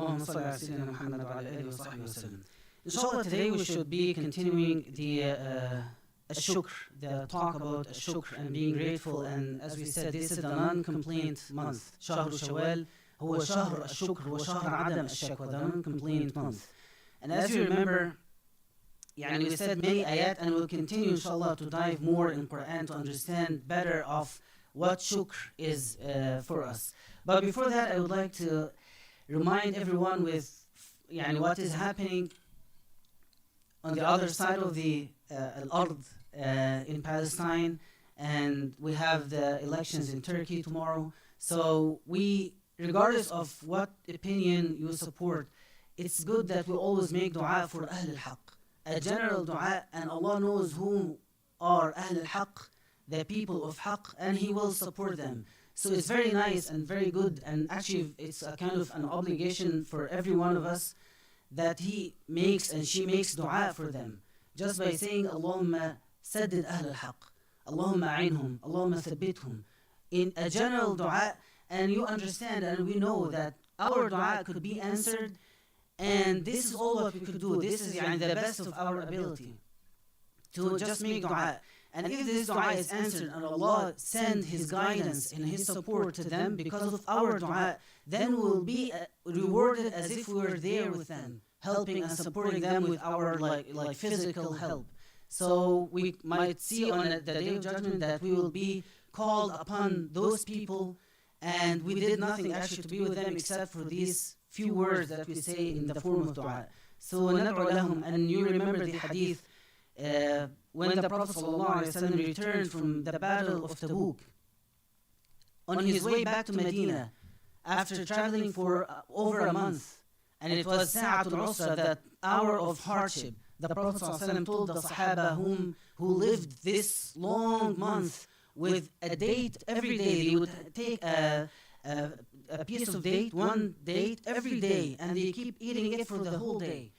اللهم صل على سيدنا محمد وعلى آله وصحبه وسلم. Inshallah, today we should be continuing the shukr, the talk about shukr and being grateful. And as we said, this is the non-complaint month. شهر شوال هو شهر الشكر وشهر عدم الشكوى, the non-complaint month. And as you remember, we said many ayat, and we'll continue inshallah to dive more in Quran to understand better of what shukr is for us. But before that, I would like to remind everyone with what is happening on the other side of the al-ard in Palestine, and we have the elections in Turkey tomorrow. So we, regardless of what opinion you support, it's good that we always make dua for Ahl al-Haq, a general dua, and Allah knows who are Ahl al-Haq, the people of Haq, and He will support them. So it's very nice and very good, and actually it's a kind of an obligation for every one of us that he makes and she makes dua for them, just by saying Allahumma saddid Ahl al-Haq, Allahumma a'inhum, Allahumma thabbithum, in a general dua. And you understand, and we know that our dua could be answered, and this is all what we could do. This is the best of our ability, to just make dua. And if this dua is answered and Allah send His guidance and His support to them because of our dua, then we will be rewarded as if we were there with them, helping and supporting them with our like physical help. So we might see on the Day of Judgment that we will be called upon those people, and we did nothing actually to be with them except for these few words that we say in the form of dua. So nad'u lahum, and you remember the hadith when the Prophet ﷺ returned from the Battle of Tabuk, on his way back to Medina, after traveling for over a month, and it was Sa'atul Usra, that hour of hardship. The Prophet ﷺ told the Sahaba who lived this long month with a date every day. They would take a piece of date, one date every day, and they keep eating it for the whole day.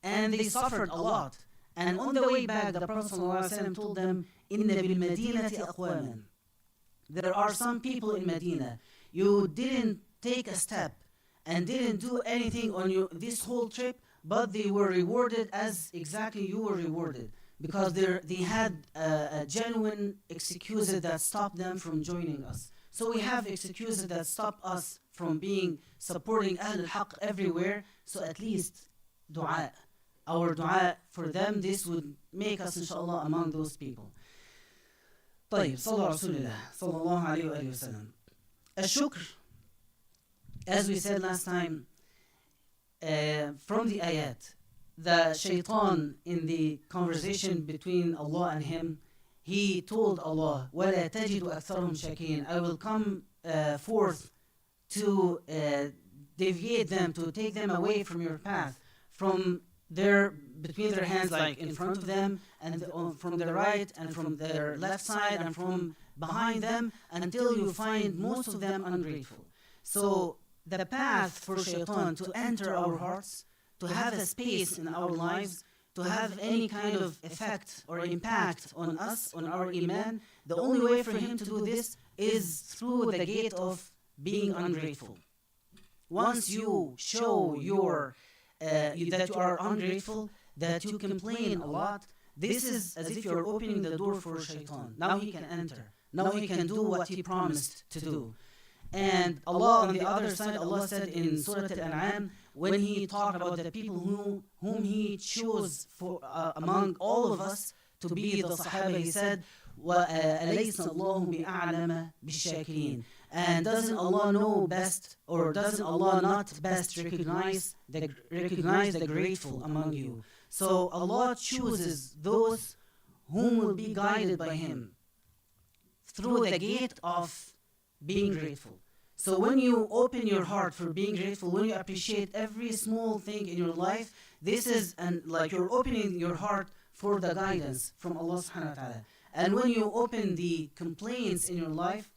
And they suffered a lot. And on the way back, the Prophet ﷺ told them, "Inna bil Madinati aqwaman." There are some people in Medina, you didn't take a step and didn't do anything on this whole trip, but they were rewarded as exactly you were rewarded, because they had a genuine excuses that stopped them from joining us. So we have excuses that stop us from supporting Ahl al-Haq everywhere. So at least dua, our dua for them, this would make us inshallah among those people. طيب, صلى على رسول الله صلى الله عليه وآله وسلم. الشكر, as we said last time, from the ayat, the shaitan in the conversation between Allah and him, he told Allah, وَلَا تَجِدُ أَكْثَرُهُمْ شَاكِرِينَ, I will come forth to deviate them, to take them away from your path, from between their hands, like in front of them, and from their right, and from their left side, and from behind them, until you find most of them ungrateful. So the path for shaitan to enter our hearts, to have a space in our lives, to have any kind of effect or impact on us, on our iman, the only way for him to do this is through the gate of being ungrateful. Once you show that you are ungrateful, that you complain a lot, this is as if you're opening the door for shaitan. Now he can enter. Now he can do what he promised to do. And Allah, on the other side, Allah said in Surah Al-An'am, when He talked about the people whom He chose for among all of us to be the Sahaba, He said, وَأَلَيْسَ اللَّهُ بِأَعْلَمَ بِالشَّاكِرِينَ. And doesn't Allah know best, or doesn't Allah not best recognize the grateful among you? So Allah chooses those whom will be guided by Him through the gate of being grateful. So when you open your heart for being grateful, when you appreciate every small thing in your life, this is like you're opening your heart for the guidance from Allah subhanahu wa ta'ala. And when you open the complaints in your life,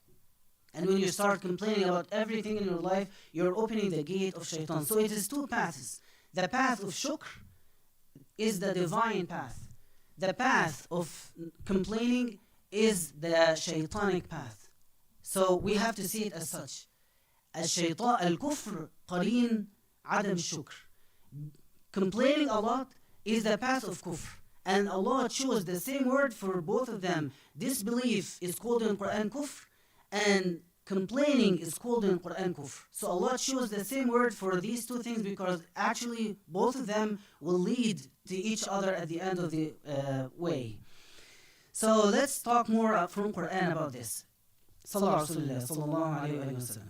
and when you start complaining about everything in your life, you're opening the gate of shaitan. So it is two paths. The path of shukr is the divine path. The path of complaining is the shaitanic path. So we have to see it as such. الشيطان الكفر قرين عدم الشكر. Complaining a lot is the path of kufr. And Allah chose the same word for both of them. Disbelief is called in Quran kufr, and complaining is called in Quran kufr. So Allah chose the same word for these two things because actually both of them will lead to each other at the end of the way. So let's talk more from Quran about this. Sallallahu alayhi wa sallam.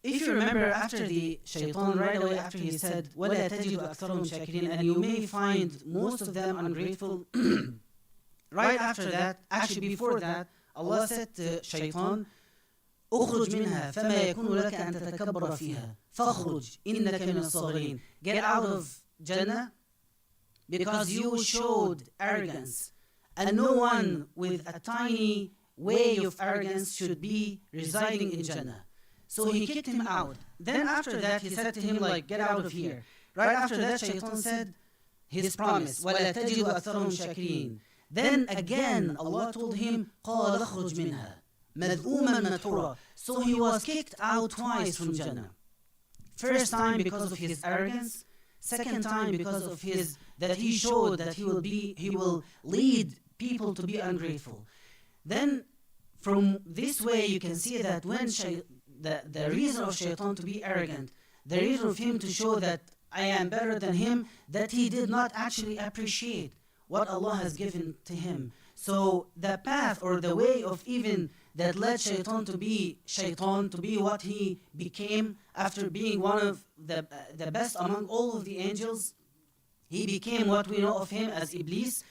If you remember, after the shaitan, right away after he said, وَلَا تَجِدُ أَكْثَرَهُمْ شَاكِرِينَ, and you may find most of them ungrateful. Right after that, actually before that, Allah said to shaitan, أخرج منها فما يكون لك أن تتكبر فيها فاخرج إنك من الصاغرين. Get out of Jannah because you showed arrogance, and no one with a tiny way of arrogance should be residing in Jannah. So he kicked him out. Then after that, he said to him, like, get out of here. Right after that, Shaitan said his promise, وَلَا تَجِدُ أَكْثَرَهُمْ شَاكِرِينَ. Then again, Allah told him, قَالَ اخْرُجْ مِنْهَا مَذْءُومًا مَدْحُورًا. So he was kicked out twice from Jannah. First time because of his arrogance. Second time because of that he showed that he will lead people to be ungrateful. Then from this way, you can see that when the reason of Shaitan to be arrogant, the reason of him to show that I am better than him, that he did not actually appreciate what Allah has given to him. So the path or the way of even that led Shaitan to be what he became after being one of the best among all of the angels, he became what we know of him as Iblis.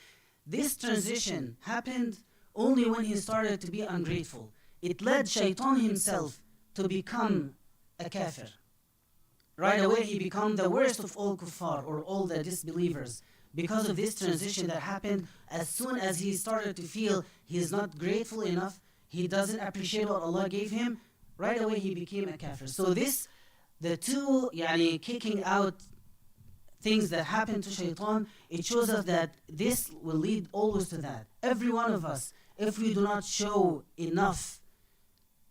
This transition happened only when he started to be ungrateful. It led Shaitan himself to become a kafir. Right away he became the worst of all kuffar, or all the disbelievers, because of this transition that happened. As soon as he started to feel he is not grateful enough, he doesn't appreciate what Allah gave him, right away he became a kafir. So the two kicking out things that happened to Shaitan, it shows us that this will lead always to that. Every one of us, if we do not show enough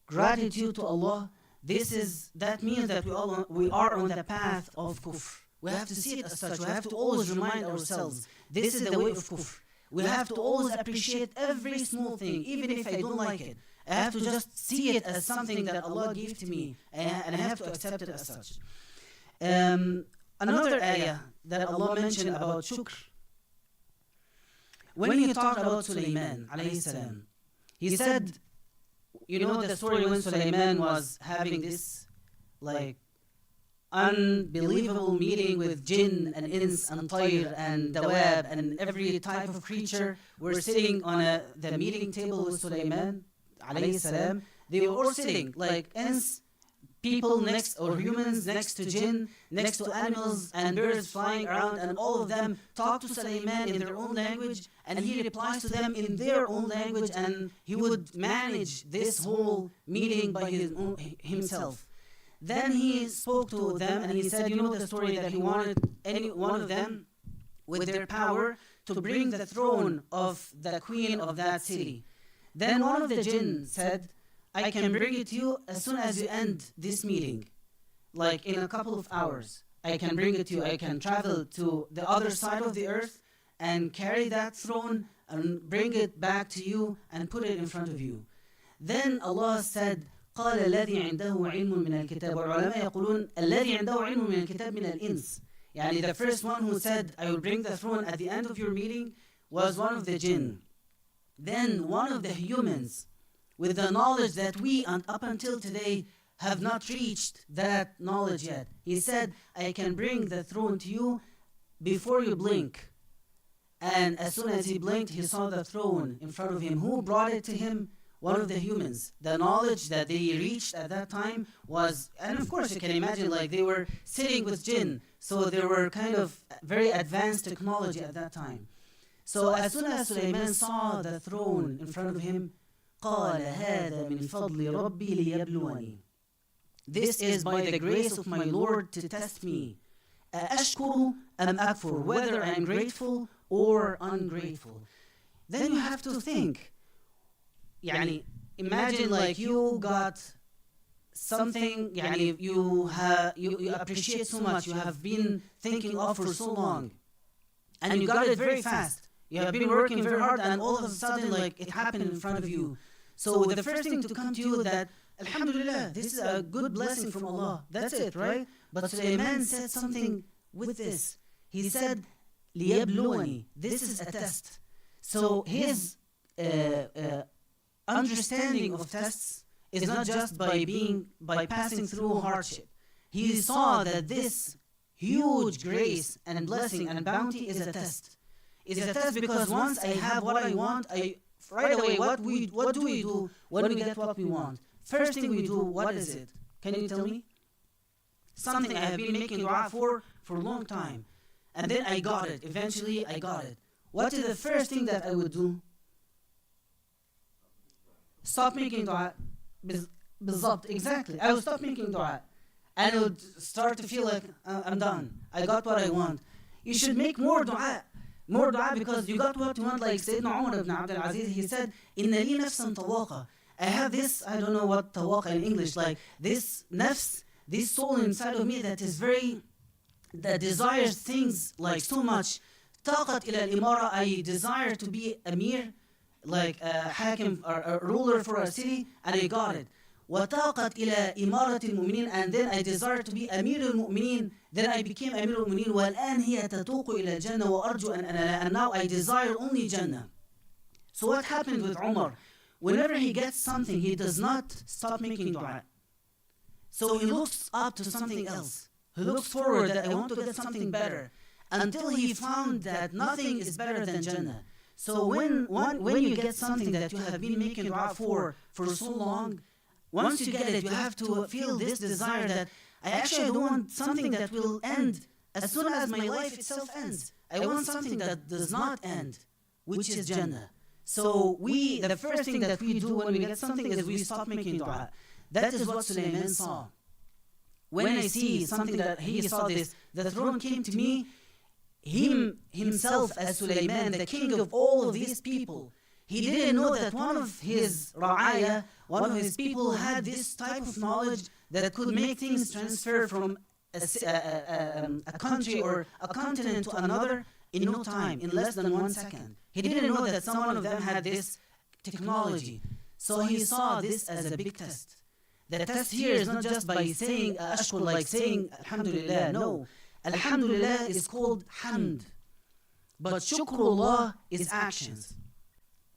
gratitude to Allah, that means that we are on the path of kufr. We have to see it as such. We have to always remind ourselves, this is the way of kufr. We have to always appreciate every small thing, even if I don't like it. I have to just see it as something that Allah gave to me, and I have to accept it as such. Another ayah that Allah mentioned about shukr, when he talked about Sulaiman alayhi salam, he said, you know the story when Sulaiman was having this unbelievable meeting with jinn and ins and tayr and dawab and every type of creature were sitting on the meeting table with Sulaiman alayhi salam. They were all sitting like ins, people next, or humans next to jinn, next to animals and birds flying around, and all of them talk to Sulaiman in their own language, and he replies to them in their own language, and he would manage this whole meeting by himself. Then he spoke to them and he said, you know the story, that he wanted any one of them with their power to bring the throne of the queen of that city. Then one of the jinn said, I can bring it to you as soon as you end this meeting, like in a couple of hours. I can bring it to you. I can travel to the other side of the earth and carry that throne and bring it back to you and put it in front of you. Then Allah said, قال الذي عنده علم من الكتاب. والعلماء يقولون الذي عنده علم من الكتاب من الإنس. يعني the first one who said, I will bring the throne at the end of your meeting, was one of the jinn. Then one of the humans, with the knowledge that we up until today have not reached that knowledge yet. He said, I can bring the throne to you before you blink. And as soon as he blinked, he saw the throne in front of him. Who brought it to him? One of the humans. The knowledge that they reached at that time was, and of course you can imagine, like they were sitting with jinn, so there were kind of very advanced technology at that time. So as soon as Sulaiman saw the throne in front of him, قال هذا من فضل ربي ليبلوني. This is by the grace of my Lord to test me. أشكر أم أكفر, whether I am grateful or ungrateful. Then you have to think. Imagine like you got something يعني you appreciate so much, you have been thinking of for so long, and you got it very fast. You have been working very hard, and all of a sudden, like, it happened in front of you. So the first thing to come to you that, Alhamdulillah, this is a good blessing from Allah. That's it, right? But Sulaiman said something with this. He said, لِيَبْلُوَنِي. This is a test. So his understanding of tests is not just by passing through hardship. He saw that this huge grace and blessing and bounty is a test. It's a test because once I have what I want, right away, what do we do when we get what we want? First thing we do, what is it? Can you tell me? Something I have been making dua for a long time. And then I got it. Eventually, I got it. What is the first thing that I would do? Stop making dua. بالضبط, exactly. I would stop making dua. And I would start to feel like I'm done. I got what I want. You should make more dua. More dua because you got what you want. Like Sayyidina Umar ibn Abdul Aziz, he said, إِنَّ لِي نَفْسًا طَوَاقًا. I have this, I don't know what tawaqa in English, like this nafs, this soul inside of me that desires things like so much. طاقت إلى الإمارة, I desire to be Amir, like a hakim or a ruler for a city, and I got it. وطاقت إلى إمارة المؤمنين, and then I desire to be أمير المؤمنين, then I became أمير المؤمنين. والآن هي تتوق إلى الجنة وأرجو أن أنالها, and now I desire only Jannah. So what happened with Umar? Whenever he gets something, he does not stop making dua. So he looks up to something else. He looks forward that I want to get something better, until he found that nothing is better than Jannah. So when you get something that you have been making dua for so long, once you get it, you have to feel this desire that I don't want something that will end as soon as my life itself ends. I want something that does not end, which is Jannah. So the first thing that we do when we get something is we stop making dua. That is what Sulaiman saw. When I see something that he saw this, the throne came to me, himself as Sulaiman, the king of all of these people. He didn't know that one of his ra'aya, one of his people had this type of knowledge that could make things transfer from a country or a continent to another in no time, in less than 1 second. He didn't know that some of them had this technology. So he saw this as a big test. The test here is not just by saying ashkur, like saying alhamdulillah. No. Alhamdulillah is called hamd. But shukrullah is actions.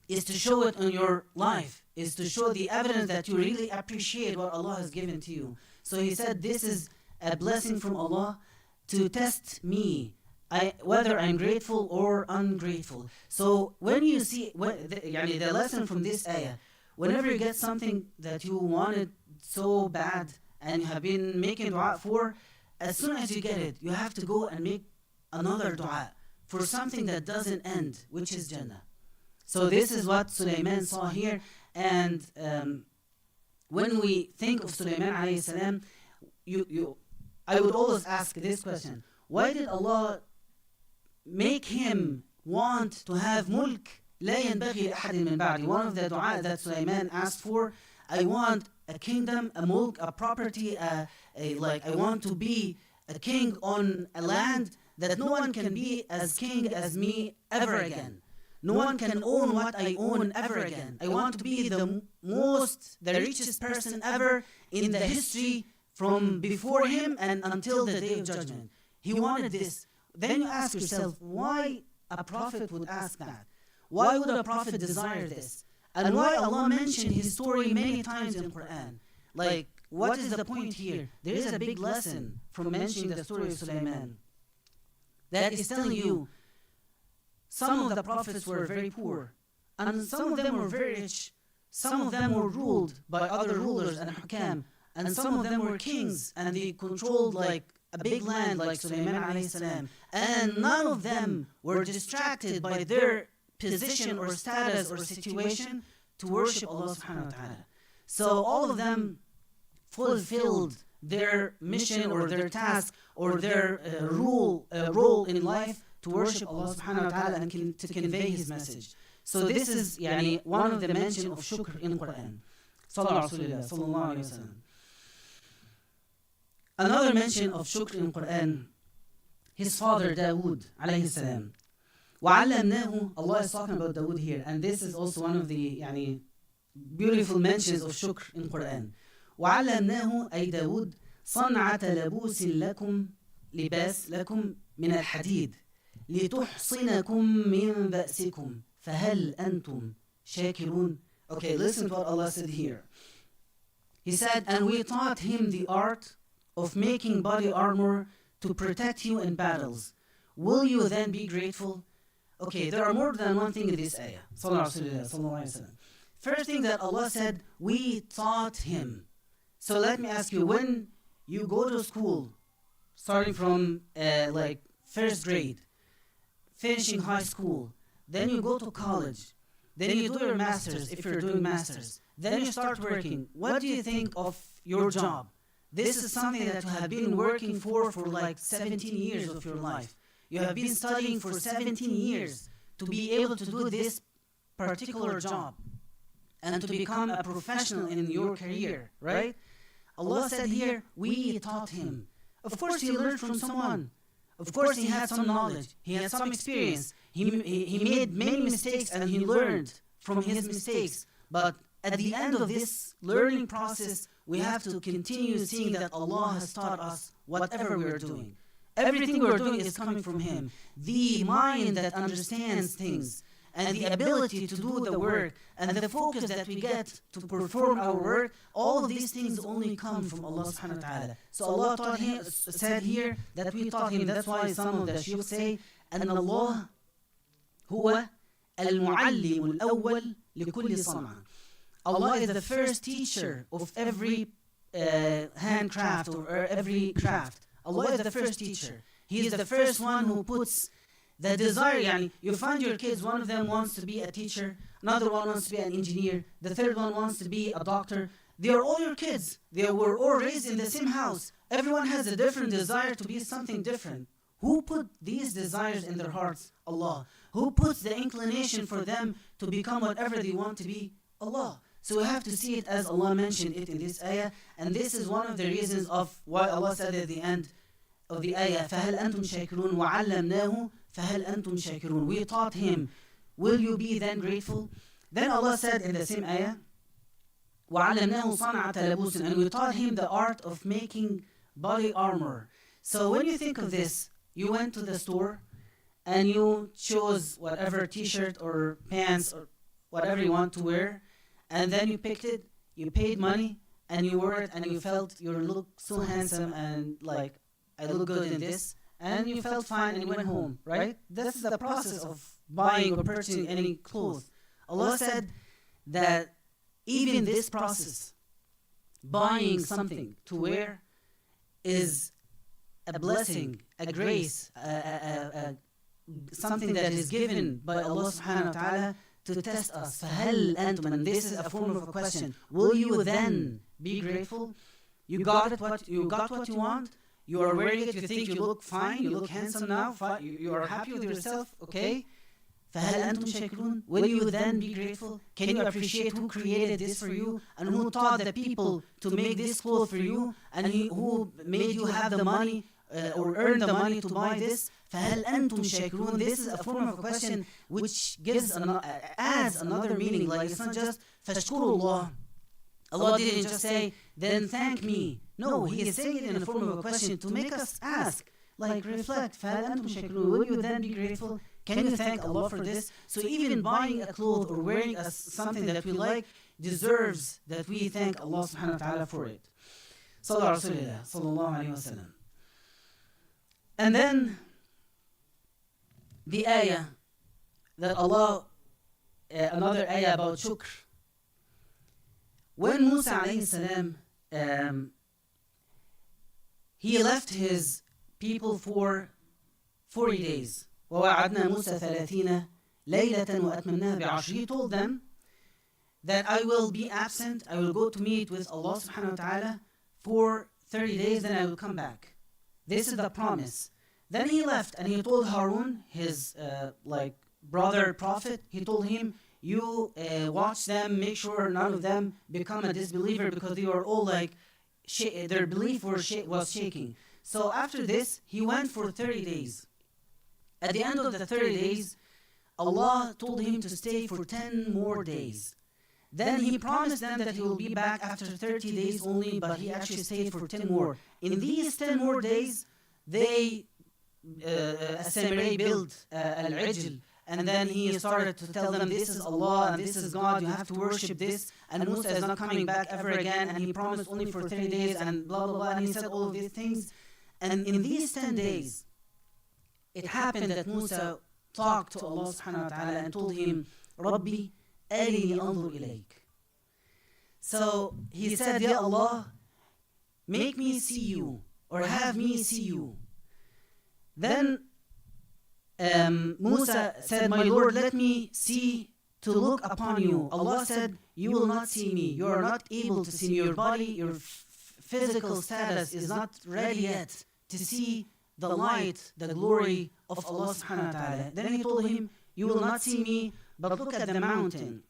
Is to show it in your life. Is to show the evidence that you really appreciate what Allah has given to you. So he said this is a blessing from Allah to test me, whether I'm grateful or ungrateful. So when you see the lesson from this ayah, whenever you get something that you wanted so bad and you have been making dua for, as soon as you get it, you have to go and make another dua for something that doesn't end, which is Jannah. So this is what Sulaiman saw here. And when we think of Sulaiman alayhi salam, I would always ask this question: why did Allah make him want to have mulk لا ينبغي لأحد من بعدي? One of the dua that Sulaiman asked for, I want a kingdom, a mulk, a property, I want to be a king on a land that no one can be as king as me ever again. No one can own what I own ever again. I want to be the richest person ever in the history from before him and until the day of judgment. He wanted this. Then you ask yourself, why a prophet would ask that? Why would a prophet desire this? And why Allah mentioned his story many times in the Quran? Like, what is the point here? There is a big lesson from mentioning the story of Sulaiman. That is telling you, some of the prophets were very poor, and some of them were very rich. Some of them were ruled by other rulers and hukam, and some of them were kings, and they controlled like a big land like Sulaiman alayhi salam. And none of them were distracted by their position or status or situation to worship Allah subhanahu wa ta'ala. So all of them fulfilled their mission or their task or their role in life to worship Allah subhanahu wa ta'ala and to convey his message. So this is one of the mention of shukr in Quran. Sallallahu alayhi wa sallam. Another mention of shukr in Quran, his father Dawood alayhi salam. وَعَلَّمْنَاهُ, Allah is talking about Dawood here, and this is also one of the beautiful mentions of shukr in Quran. وَعَلَّمْنَاهُ أي داود صنعة لبوس لكم لباس لكم من الحديد لتحصنكم من بأسكم فهل أنتم شاكرون. Okay, listen to what Allah said here. He said, and we taught him the art of making body armor to protect you in battles. Will you then be grateful? Okay, there are more than one thing in this ayah. First thing that Allah said, we taught him. So let me ask you, when you go to school, starting from first grade, finishing high school, then you go to college, then you do your masters if you're doing masters, then you start working. What do you think of your job? This is something that you have been working for like 17 years of your life. You have been studying for 17 years to be able to do this particular job and to become a professional in your career, right? Allah said here, we taught him. Of course, he learned from someone. Of course, he had some knowledge. He had some experience. He made many mistakes and he learned from his mistakes. But at the end of this learning process, we have to continue seeing that Allah has taught us whatever we are doing. Everything we're doing is coming from Him. The mind that understands things and the ability to do the work and the focus that we get to perform our work, all of these things only come from Allah subhanahu wa ta'ala. So Allah said here that we taught him. That's why some of the shuyukh say, أن الله هو المعلم الأول لكل صنعة. Allah is the first teacher of every handcraft or every craft. Allah is the first teacher. He is the first one who puts the desire. You find your kids, one of them wants to be a teacher, another one wants to be an engineer, the third one wants to be a doctor. They are all your kids. They were all raised in the same house. Everyone has a different desire to be something different. Who put these desires in their hearts? Allah. Who puts the inclination for them to become whatever they want to be? Allah. So we have to see it as Allah mentioned it in this ayah, and this is one of the reasons of why Allah said at the end of the ayah, فَهَلْ أَنْتُمْ شَاكِرُونَ وَعَلَّمْنَاهُ فَهَلْ أَنْتُمْ شَاكِرُونَ. We taught him, will you be then grateful? Then Allah said in the same ayah, وَعَلَّمْنَاهُ صَنْعَةَ لَبُوسٍ, and we taught him the art of making body armor. So when you think of this, you went to the store and you chose whatever t-shirt or pants or whatever you want to wear, and then you picked it, you paid money, and you wore it, and you felt you look so handsome and like, I look good in this, and you felt fine and you went home, right? This is the process of buying or purchasing any clothes. Allah said that even this process, buying something to wear, is a blessing, a grace, something that is given by Allah subhanahu wa ta'ala to test us. فَهَلْ أَنْتُمْ, and this is a form of a question. Will you then be grateful? You got what you want. You are wearing it. You think you look fine. You look handsome now. You are happy with yourself. Okay. فَهَلْ أَنْتُمْ شَاكِرُونَ. Will you then be grateful? Can you appreciate who created this for you and who taught the people to make this clothes for you and who made you have the money or earn the money to buy this? فَهَلْ أَنْتُمْ شَاكِرُونَ. This is a form of a question which adds another meaning. Like, it's not just فَاشْكُرُوا اللَّهِ. Allah didn't just say, then thank me. No, He is saying it in the form of a question to make us ask, like reflect. فَهَلْ أَنْتُمْ شَاكِرُونَ. Will you then be grateful? Can you thank Allah for this? So even buying a cloth or wearing something that we like deserves that we thank Allah subhanahu wa ta'ala for it. Sallallahu alayhi wa sallam. And then the ayah that Allah, another ayah about shukr. When Musa alayhi salam, he left his people for 40 days. وَوَعَدْنَا مُوسَى 30 لَيْلَةً وَأَتْمَمْنَاهَا بِعَشْرٍ. He told them that I will be absent, I will go to meet with Allah subhanahu wa ta'ala for 30 days, then I will come back. This is the promise. Then he left and he told Harun, his brother prophet, he told him, you watch them, make sure none of them become a disbeliever, because they are all their belief was shaking. So after this, he went for 30 days. At the end of the 30 days, Allah told him to stay for 10 more days. Then he promised them that he will be back after 30 days only, but he actually stayed for 10 more. In these 10 more days, they Samurai built al-Ijl, and then he started to tell them, this is Allah and this is God, you have to worship this, and Musa is not coming back ever again, and he promised only for 30 days, and blah blah blah, and he said all of these things. And in these 10 days, it happened that Musa talked to Allah subhanahu wa ta'ala and told him, Rabbi, arini anzur ilayk. So he said, Ya Allah, make me see you, or have me see you. Then Musa said, my Lord, let me see to look upon you. Allah said, you will not see me. You are not able to see me. Your body, your physical status is not ready yet to see the light, the glory of Allah subhanahu wa ta'ala. Then he told him, you will not see me, but look at the mountain.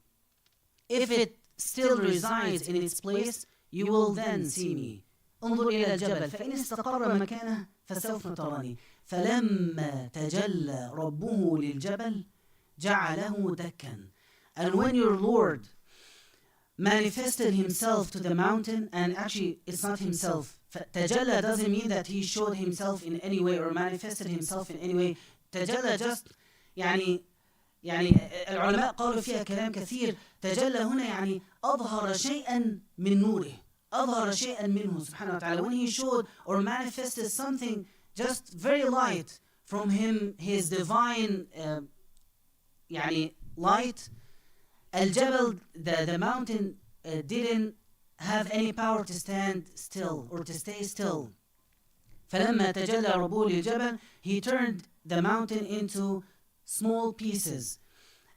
If it still resides in its place, you will then see me. انظر إلى الجبل فإن استقر مكانه فسوف تراني فلما تجلى ربه للجبل جعله دكا. And when your Lord manifested himself to the mountain, and actually it's not himself, تجلى doesn't mean that he showed himself in any way or manifested himself in any way. تجلى just يعني العلماء قالوا فيها كلام كثير. تجلى هنا يعني أظهر شيئا من نوره، أظهر شيئا منه سبحانه وتعالى. When he showed or manifested something just very light from him, his divine يعني light. الجبل, the mountain didn't have any power to stand still or to stay still. فلما تجلى ربه للجبل, he turned the mountain into small pieces.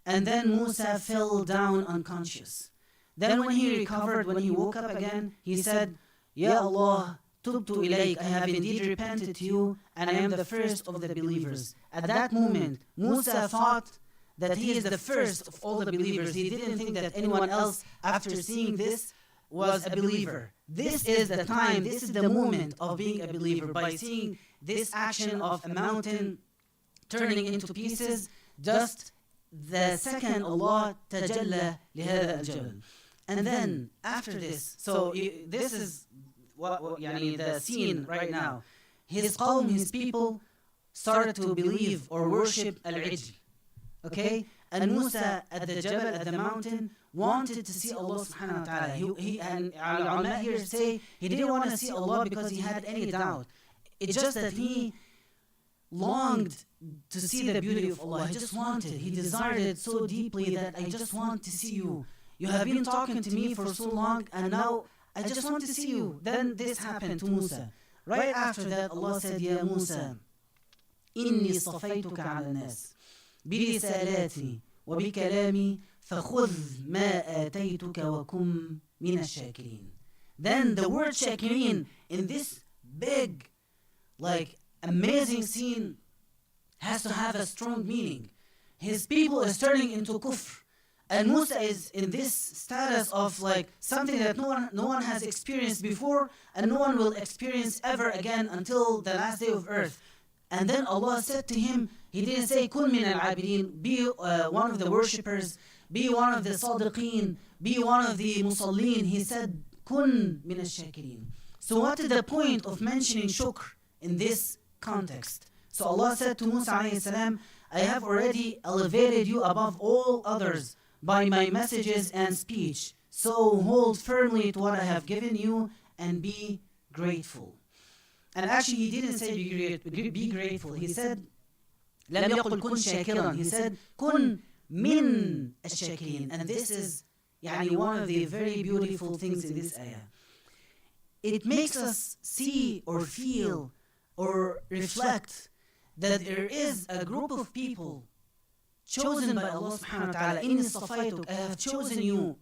And then Musa fell down unconscious. Then when he recovered, when he woke up again, he said, Ya Allah, tubtu ilayk, I have indeed repented to you, and I am the first of the believers. At that moment, Musa thought that he is the first of all the believers. He didn't think that anyone else, after seeing this, was a believer. This is the time, this is the moment of being a believer, by seeing this action of a mountain turning into pieces, just the second Allah tajalla lihada al-jabal. And then after this, so this is what yani the scene right now. His qawm, his people, started to believe or worship al-Ijl. Okay? And Musa at the Jabal, at the mountain, wanted to see Allah subhanahu wa ta'ala. He and ulama here say he didn't want to see Allah because he had any doubt. It's just that he longed to see the beauty of Allah. He just wanted, he desired it so deeply that I just want to see you. You have been talking to me for so long, and now I just want to see you. Then this happened to Musa. Right after that, Allah said, Ya Musa, إني صفيتك على الناس برسالاتي وبكلامي فخذ ما آتيتك وكن من الشاكرين. Then the word shakirin in this big, like amazing scene has to have a strong meaning. His people is turning into kufr. And Musa is in this status of like something that no one has experienced before, and no one will experience ever again until the last day of earth. And then Allah said to him, He didn't say, Kun min al-abidin, be one of the worshippers, be one of the sadiqeen, be one of the musallin. He said, Kun min al-shakirin. So what is the point of mentioning shukr in this context? So Allah said to Musa alayhi salam, I have already elevated you above all others by my messages and speech. So hold firmly to what I have given you and be grateful. And actually he didn't say be grateful. He said, لم يقل كن شاكرا. He said, كن من الشاكرين. And this is يعني one of the very beautiful things in this ayah. It makes us see or feel or reflect that there is a group of people chosen by Allah subhanahu wa ta'ala. إني اصطفيتك, I have chosen you.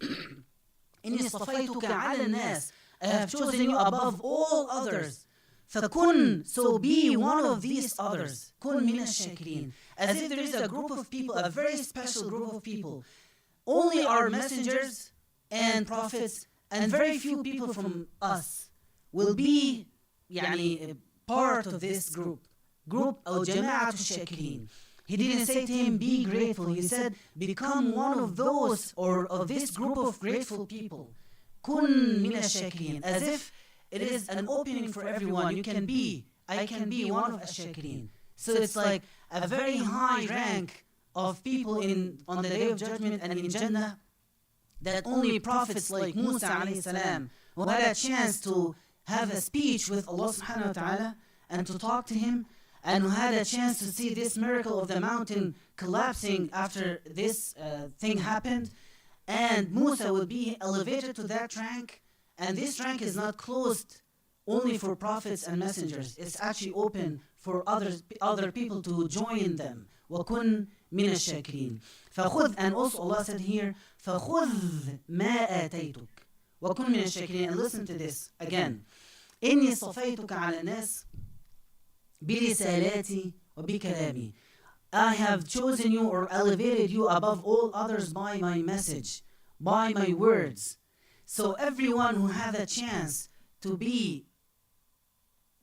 إني اصطفيتك على الناس, I have chosen you above all others. فكن, so be one of these others. كن من الشاكرين. As if there is a group of people, a very special group of people. Only our messengers and prophets and very few people from us will be يعني part of this group أو جماعة الشاكرين. He didn't say to him, be grateful. He said, become one of those or of this group of grateful people. كن من الشاكرين. As if it is an opening for everyone. I can be one of الشاكرين. So it's like a very high rank of people on the day of judgment and in Jannah that only prophets like Musa alayhi salam, who had a chance to have a speech with Allah subhanahu wa ta'ala and to talk to him, and who had a chance to see this miracle of the mountain collapsing after this thing happened, and Musa would be elevated to that rank, and this rank is not closed only for prophets and messengers. It's actually open for other people to join them. وَكُن مِنَ الشَّاكِرِينَ. فَخُذْ, and also Allah said here, فَخُذْ مَا آتَيْتُكَ وَكُن مِنَ الشَّاكِرِينَ. And listen to this again. إِنِّي صَفَيْتُكَ عَلَى النَّاسِ بِرِسَالَاتِي وَبِكَلَامِي. I have chosen you or elevated you above all others by my message, by my words. So everyone who had a chance to be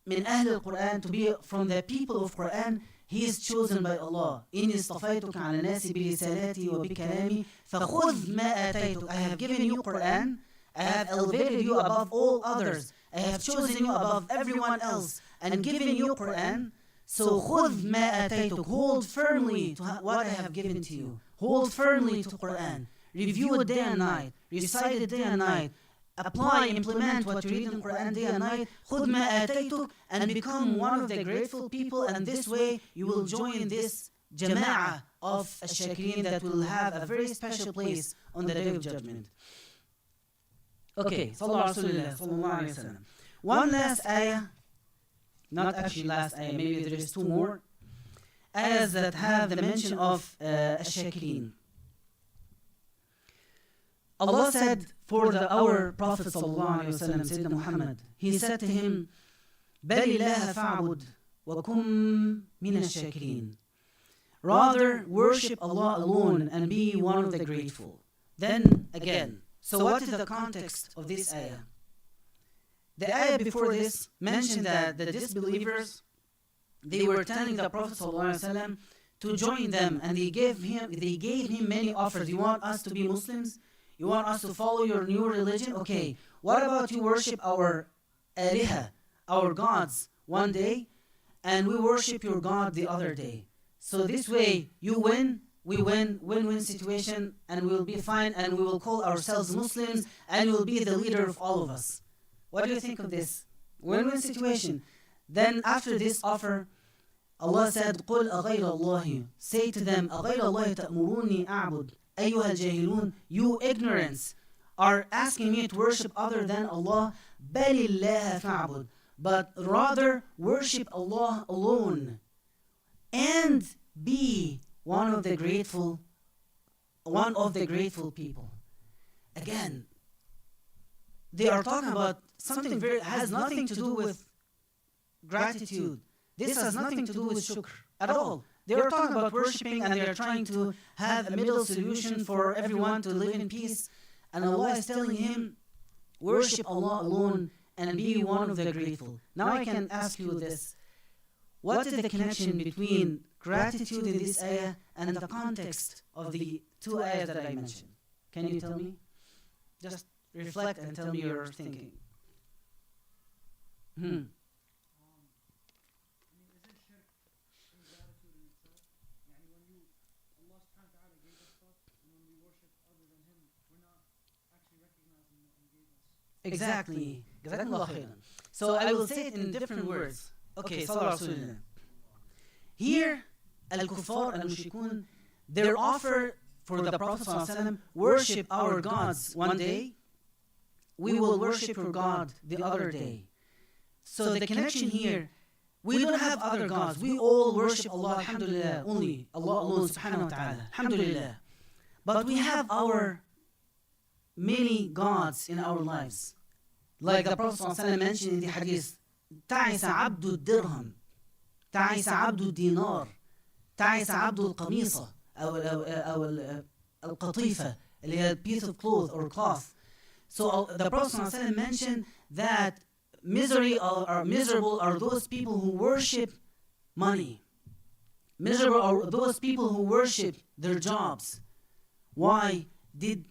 من أهل القرآن, to be from the people of Quran, he is chosen by Allah. إني اصطفيتك على الناس برسالاتي وبكلامي فخذ ما آتيتك. I have given you Quran. I have elevated you above all others. I have chosen you above everyone else and given you Quran. So خذ ما آتيتك. Hold firmly to what I have given to you. Hold firmly to Quran. Review it day and night. Recite it day and night. Apply, implement what you read in Quran day and night. خُذْ مَا آتَيْتُكَ, and become one of the grateful people, and this way you will join this jama'ah of ash-shakirin that will have a very special place on the day of judgment. Okay, sallallahu alaihi wasallam. One last ayah, not actually last ayah, maybe there is two more ayahs that have the mention of ash-shakirin. Allah said for our Prophet sallallahu alaihi wasallam, Sayyidina Muhammad, he said to him, بَلِ اللَّهَ فَاعْبُدْ وَكُمْ مِنَ الشَّاكِرِينَ. Rather, worship Allah alone and be one of the grateful. Then again, so what is the context of this ayah? The ayah before this mentioned that the disbelievers, they were telling the Prophet sallallahu alaihi wasallam to join them, and they gave him many offers. You want us to be Muslims? You want us to follow your new religion? Okay, what about you worship our aliha, our gods, one day, and we worship your God the other day. So this way, you win, we win, win-win situation, and we'll be fine, and we will call ourselves Muslims, and we'll be the leader of all of us. What do you think of this? Win-win situation. Then after this offer, Allah said, قُلْ أَغَيْرَ اللَّهِ. Say to them, أَغَيْرَ اللَّهِ تَأْمُرُونِي أَعْبُدْ. أيها الجاهلون, you ignorance are asking me to worship other than Allah. بل الله فاعبد. But rather worship Allah alone and be one of the grateful people. Again, they are talking about something has nothing to do with gratitude. This has nothing to do with shukr at all. They are talking about worshipping, and they are trying to have a middle solution for everyone to live in peace. And Allah is telling him, worship Allah alone and be one of the grateful. Now I can ask you this. What is the connection between gratitude in this ayah and the context of the two ayahs that I mentioned? Can you tell me? Just reflect and tell me your thinking. Exactly. So I will say it in different words. Okay, sallallahu. Here, al-kuffar, al-mushrikun, their offer for the Prophet sallallahu, worship our gods one day, we will worship your God the other day. So the connection here, we don't have other gods. We all worship Allah, alhamdulillah, only Allah alone, subhanahu wa ta'ala, alhamdulillah. But we have our many gods in our lives. Like the Prophet ﷺ mentioned in the hadith, تعس عبد الدرهم, تعس عبد الدينار, تعس عبد القميصة أو القطيفة, اللي هي piece of cloth or cloth. So the Prophet ﷺ mentioned that miserable are those people who worship money. Miserable are those people who worship their jobs. Why did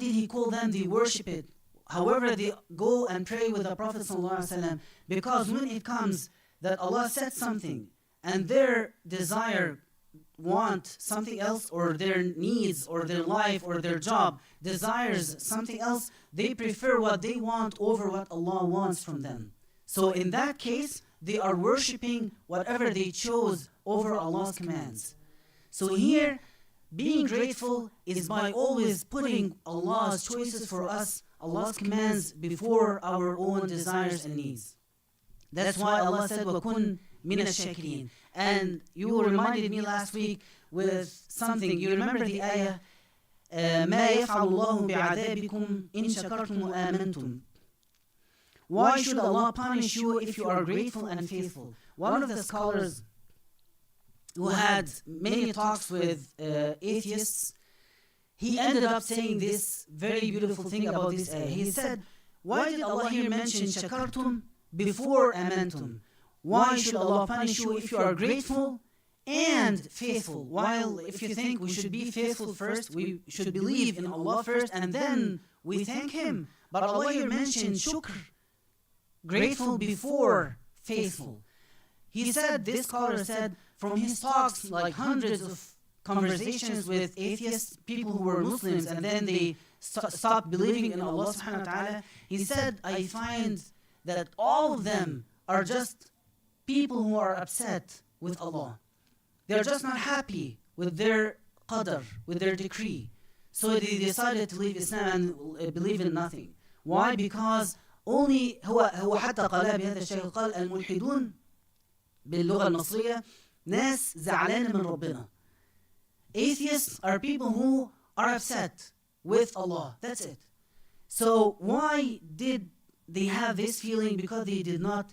he call them? They worship it. However, they go and pray with the Prophet ﷺ, because when it comes that Allah said something and their desire want something else, or their needs or their life or their job desires something else, they prefer what they want over what Allah wants from them. So in that case, they are worshipping whatever they chose over Allah's commands. So here, being grateful is by always putting Allah's choices for us, Allah's commands, before our own desires and needs. That's why Allah said, وَكُن مِنَ الشَّاكِرِينَ. And you reminded me last week with something. You remember the ayah, مَا يَفْعَلُ اللَّهُ بِعَذَابِكُمْ إِن شَكَرْتُمْ وَآمَنْتُمْ. Why should Allah punish you if you are grateful and faithful? One of the scholars who had many talks with atheists, he ended up saying this very beautiful thing about this ayah. He said, why did Allah here mention shakartum before amantum? Why should Allah punish you if you are grateful and faithful? While if you think we should be faithful first, we should believe in Allah first, and then we thank Him. But Allah here mentioned shukr, grateful before faithful. He said, this scholar said, from his talks, like hundreds of conversations with atheists, people who were Muslims, and then they stopped believing in Allah subhanahu wa ta'ala, he said, I find that all of them are just people who are upset with Allah. They're just not happy with their qadr, with their decree. So they decided to leave Islam and believe in nothing. Why? Because only هو حتى قال بهذا الشيء، قال الملحدون باللغة المصرية ناس زعلانة من ربنا. Atheists are people who are upset with Allah. That's it. So why did they have this feeling? Because they did not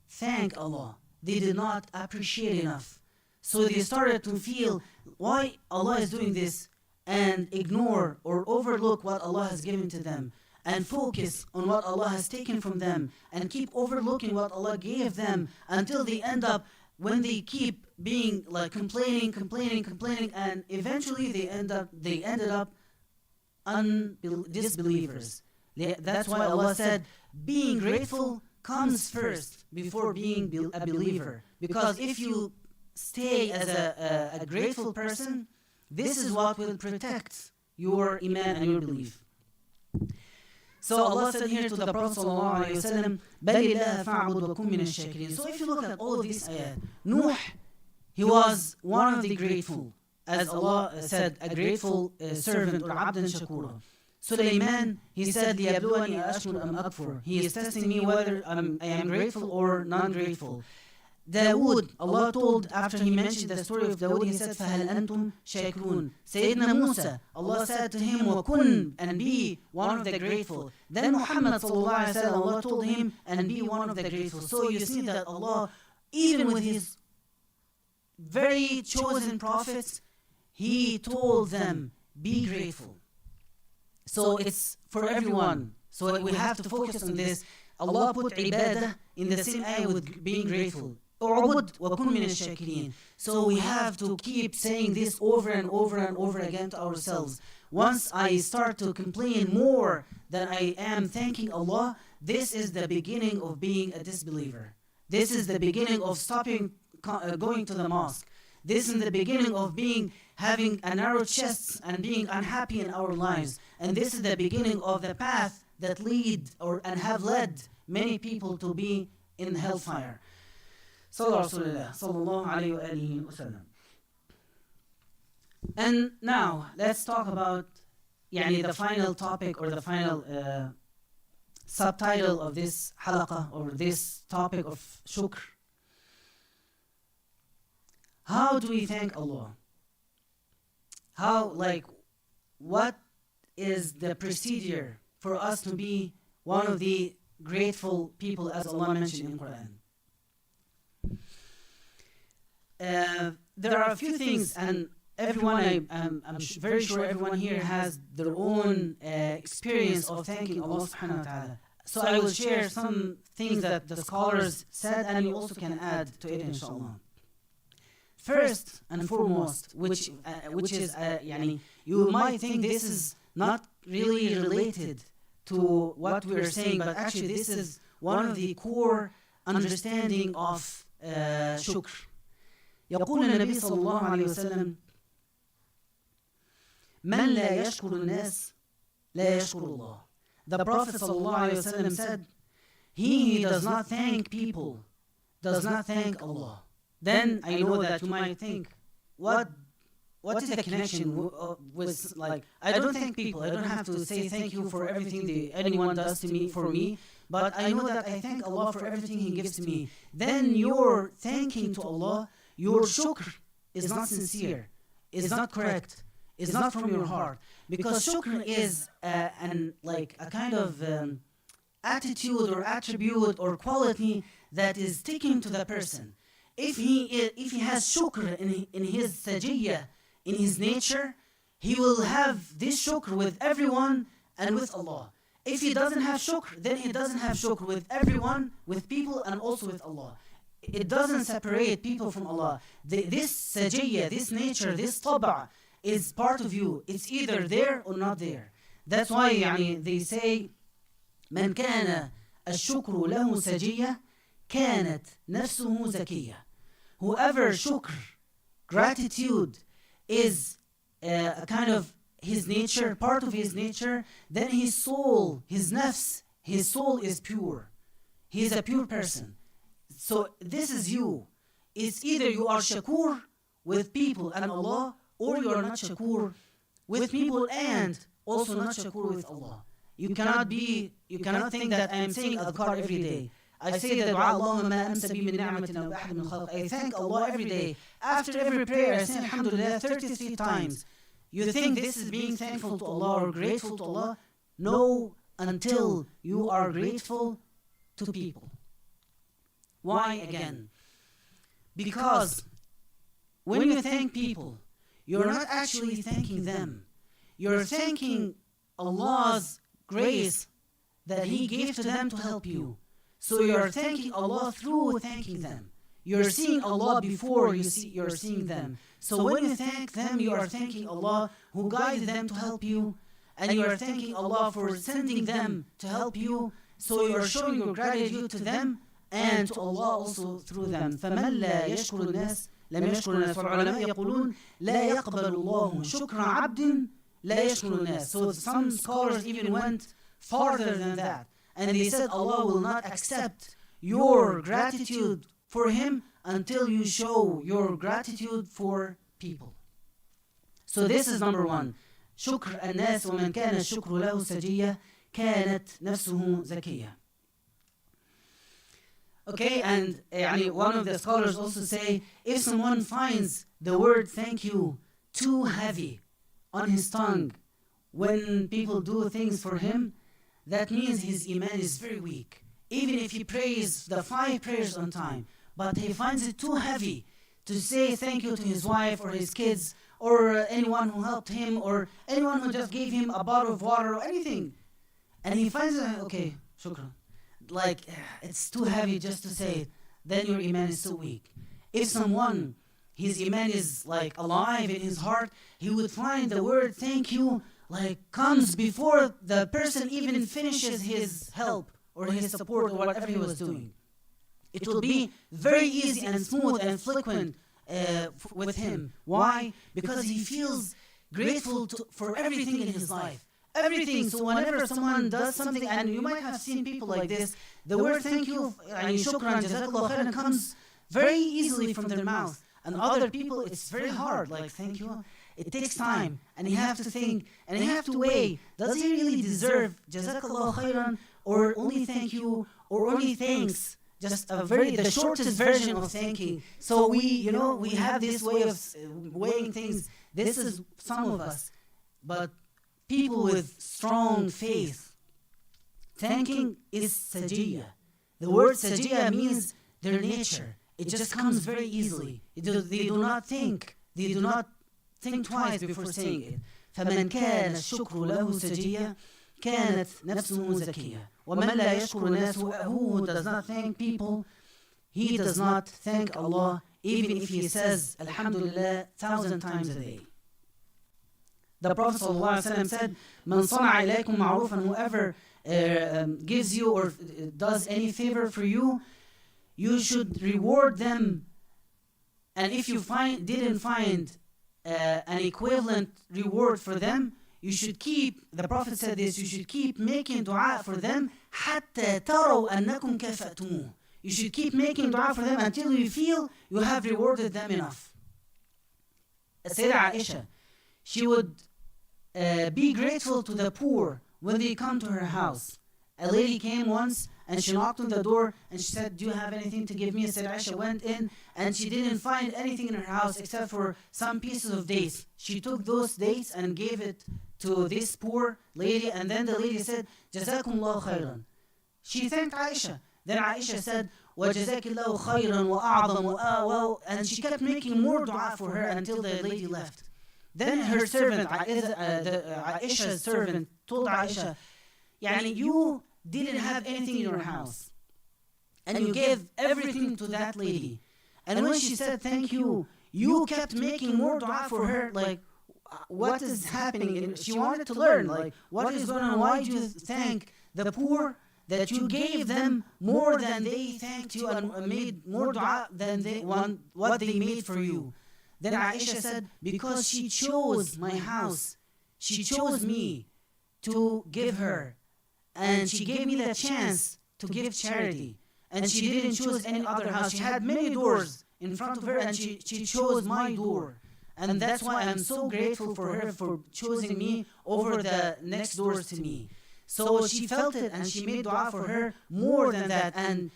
thank Allah. They did not appreciate enough. So they started to feel why Allah is doing this, and ignore or overlook what Allah has given to them, and focus on what Allah has taken from them, and keep overlooking what Allah gave them, until they end up, when they keep being like complaining, and eventually they ended up disbelievers. That's why Allah said being grateful comes first before being a believer. Because if you stay as a grateful person, this is what will protect your iman and your belief. So Allah said here to the Prophet ﷺ, بَلِ اللَّهَ فَاعْبُدْ وَكُن مِنَ الشَّاكِرِينَ. So if you look at all of these ayat, Nuh, he was one of the grateful, as Allah said, a grateful servant, or abdan shakura. Sulaiman, he said, لِيَبْلُوَنِي أَشْكُرُ أَمْ أَكْفُرُ. He is testing me whether I am grateful or non-grateful. Dawood, Allah told, after he mentioned the story of Dawood, he said, فَهَلْ أَنْتُمْ شَاكِرُونَ. Sayyidina Musa, Allah said to him, وَكُن, and be one of the grateful. Then Muhammad sallallahu alaihi wasallam, Allah told him, and be one of the grateful. So you see that Allah, even with His very chosen prophets, He told them, be grateful. So it's for everyone. So we have to focus on this. Allah put ibadah in the same ayah with being grateful. اعبد وكن من الشاكرين. So we have to keep saying this over and over and over again to ourselves. Once I start to complain more than I am thanking Allah, this is the beginning of being a disbeliever. This is the beginning of stopping going to the mosque. This is the beginning of having a narrow chest and being unhappy in our lives. And this is the beginning of the path that and have led many people to be in hellfire. Sallallahu alayhi wa sallam. And now let's talk about the final topic, or the final subtitle of this halaqah, or this topic of shukr. How do we thank Allah? What is the procedure for us to be one of the grateful people, as Allah mentioned in Quran? There are a few things, and everyone, I'm very sure everyone here has their own experience of thanking Allah subhanahu wa ta'ala. So I will share some things that the scholars said, and you also can add to it, inshallah. First and foremost, which is يعني, you might think this is not really related to what we are saying, but actually this is one of the core understanding of shukr. يقول النبي صلى الله عليه وسلم: من لا يشكر الناس لا يشكر الله. The Prophet صلى الله عليه وسلم said, he does not thank people, does not thank Allah. Then I know that you might think, what is the connection with, like, I don't thank people. I don't have to say thank you for everything anyone does to me, for me, but I know that I thank Allah for everything He gives to me. Then your thanking to Allah, your shukr is not sincere, is not correct, is not from your heart. Because shukr is a kind of attitude or attribute or quality that is sticking to the person. If he has shukr in his sajiyya, in his nature, he will have this shukr with everyone and with Allah. If he doesn't have shukr, then he doesn't have shukr with everyone, with people, and also with Allah. It doesn't separate people from Allah. This sajiyya, this nature, this tab'a is part of you. It's either there or not there. That's why they say من كان الشكر له سجية كانت نفسه زكية. Whoever shukr, gratitude, is a kind of his nature, part of his nature, then his soul, his nafs, his soul is pure. He is a pure person. So this is you. It's either you are shakur with people and Allah, or you are not shakur with people and also not shakur with Allah. You cannot think that I am saying adhkar every day. I say that I thank Allah every day. After every prayer I say alhamdulillah 33 times. You think this is being thankful to Allah or grateful to Allah? No, until you are grateful to people. Why again? Because when you thank people, you're not actually thanking them. You're thanking Allah's grace that He gave to them to help you. So you're thanking Allah through thanking them. You're seeing Allah before you're seeing them. So when you thank them, you are thanking Allah who guided them to help you, and you are thanking Allah for sending them to help you. So you are showing your gratitude to them and to Allah also through them. فَمَنْ لَا يَشْكُرُ النَّاسِ لَمْ يَشْكُرُ النَّاسِ. فالعلماء يقولون لا يقبل الله شكر عبد لا يشكر الناس. So some scholars even went farther than that, and they said Allah will not accept your gratitude for Him until you show your gratitude for people. So this is number one. شكر الناس ومن كان الشكر له سجية كانت نفسه زكية. Okay, and one of the scholars also say, if someone finds the word thank you too heavy on his tongue when people do things for him, that means his iman is very weak. Even if he prays the 5 prayers on time, but he finds it too heavy to say thank you to his wife or his kids or anyone who helped him or anyone who just gave him a bottle of water or anything, and he finds it, okay, shukran, like it's too heavy just to say it, then your iman is so weak. If someone, his iman is like alive in his heart, he would find the word thank you like comes before the person even finishes his help or his support or whatever he was doing. It will be very easy and smooth and frequent with him. Why? Because he feels grateful for everything in his life. Everything. So whenever someone does something, and you might have seen people like this, the word thank you, shukran, jazakallah khairan, comes very easily from their mouth. And other people, it's very hard, like thank you. It takes time, and you have to think, and you have to weigh, does he really deserve jazakallah khairan, or only thank you, or only thanks? Just the shortest version of thanking. So we have this way of weighing things. This is some of us. But people with strong faith, thanking is sajiyya. The word sajiyya means their nature. It just comes very easily. They do not think. They do not think twice before saying it. فَمَنْ كَانَ الشُّكْرُ لَهُ سَجِيًّا كانت نفسه زكية. ومن لا يشكر الناس, who does not thank people, he does not thank Allah, even if he says Alhamdulillah 1,000 times a day. The Prophet ﷺ said, من صنع إليكم معروفا, whoever gives you or does any favor for you, you should reward them. And if you didn't find an equivalent reward for them, you should keep, the Prophet said this, you should keep making dua for them حتى تروا أنكم كفأتموه. You should keep making dua for them until you feel you have rewarded them enough. Sayyidah Aisha, she would be grateful to the poor when they come to her house. A lady came once and she knocked on the door and she said, do you have anything to give me? Sayyidah Aisha went in and she didn't find anything in her house except for some pieces of dates. She took those dates and gave it to this poor lady, and then the lady said, Jazakumullahu khairan. She thanked Aisha. Then Aisha said, وَجَزَاكِ اللَّهُ خَيْرًا وَأَعْظَمُ, and she kept making more dua for her until the lady left. Then her servant, Aisha's servant, told Aisha, يعني you didn't have anything in your house, and you gave everything to that lady. And when she said thank you, you kept making more dua for her, like, what is happening? And she wanted to learn, like, what is going on? Why do you thank the poor that you gave them more than they thanked you and made more dua than what they made for you? Then Aisha said, because she chose my house. She chose me to give her. And she gave me the chance to give charity. And she didn't choose any other house. She had many doors in front of her and she chose my door. And that's why I'm so grateful for her for choosing me over the next doors to me. So she felt it and she made dua for her more than that. And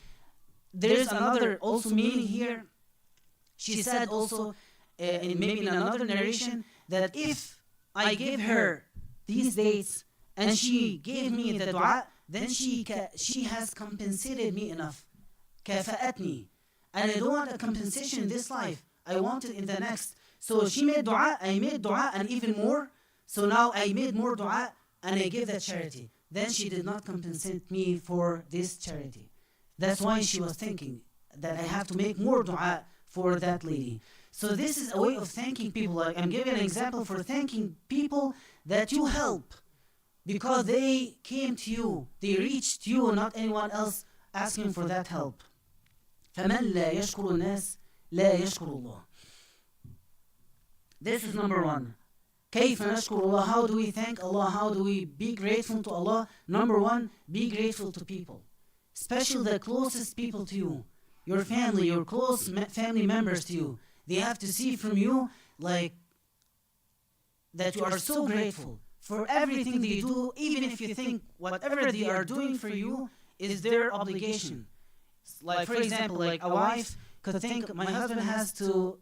there's another also meaning here. She said also, maybe in another narration, that if I gave her these dates and she gave me the dua, then she has compensated me enough. كافأتني. And I don't want a compensation in this life. I want it in the next. So she made dua, I made dua, and even more. So now I made more dua and I gave that charity. Then she did not compensate me for this charity. That's why she was thinking that I have to make more dua for that lady. So this is a way of thanking people. Like, I'm giving an example for thanking people that you help because they came to you, they reached you, not anyone else asking for that help. فَمَنْ لَا يَشْكُرُ النَّاسِ لَا يَشْكُرُ اللَّهِ. This is number one. كيف نشكر الله? How do we thank Allah? How do we be grateful to Allah? Number one, be grateful to people, especially the closest people to you, your family, your close family members to you. They have to see from you like that you are so grateful for everything they do, even if you think whatever they are doing for you is their obligation. Like, for example, like a wife could think my husband has to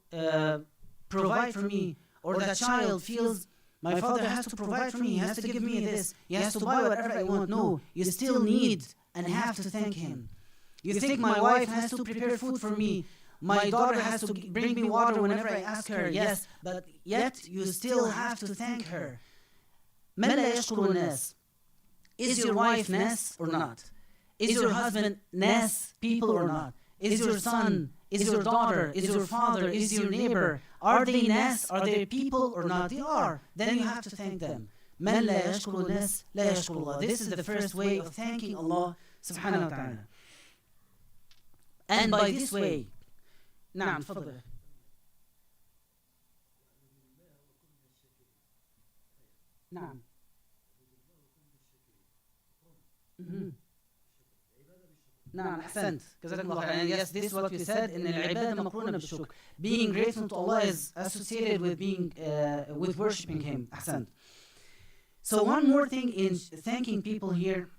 provide for me, or that child feels my father has to provide for me, he has to give me this, he has to buy whatever I want. No, you still need and have to thank him. You think my wife has to prepare food for me, my daughter has to bring me water whenever I ask her. Yes, but yet you still have to thank her. من لا يشكر الناس. Is your wife nas or not? Is your husband nas people or not? Is your son, is your daughter, is your father, is your neighbor, are they nas? Are they people or not? They are. Then you have to thank them. من لا يشكر الناس لا يشكر الله. This is the first way of thanking Allah subhanahu wa ta'ala. And by this way, نعم تفضل. نعم. نعم أحسنت جزاك الله خير. And yes, this is what we said in العبادة مقرونة بالشكر. Being grateful to Allah is associated with being with worshiping Him. أحسنت. So one more thing in thanking people here.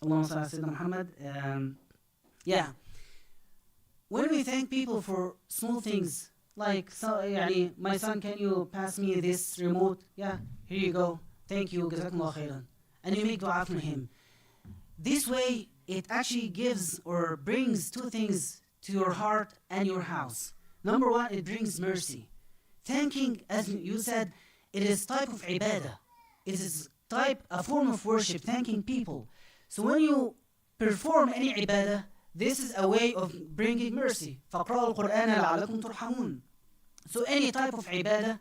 اللهم صل على سيدنا محمد. Yeah. When we thank people for small things, like, so, يعني, my son, can you pass me this remote? Yeah, here you go. Thank you. جزاكم الله خيرا. And you make dua for him. This way, it actually gives or brings two things to your heart and your house. Number one, it brings mercy. Thanking, as you said, it is type of ibadah. It is a form of worship, thanking people. So when you perform any ibadah, this is a way of bringing mercy. فَقْرَأُوا الْقُرْآنَ لَعَلَّكُمْ تُرْحَمُونَ. So any type of ibadah,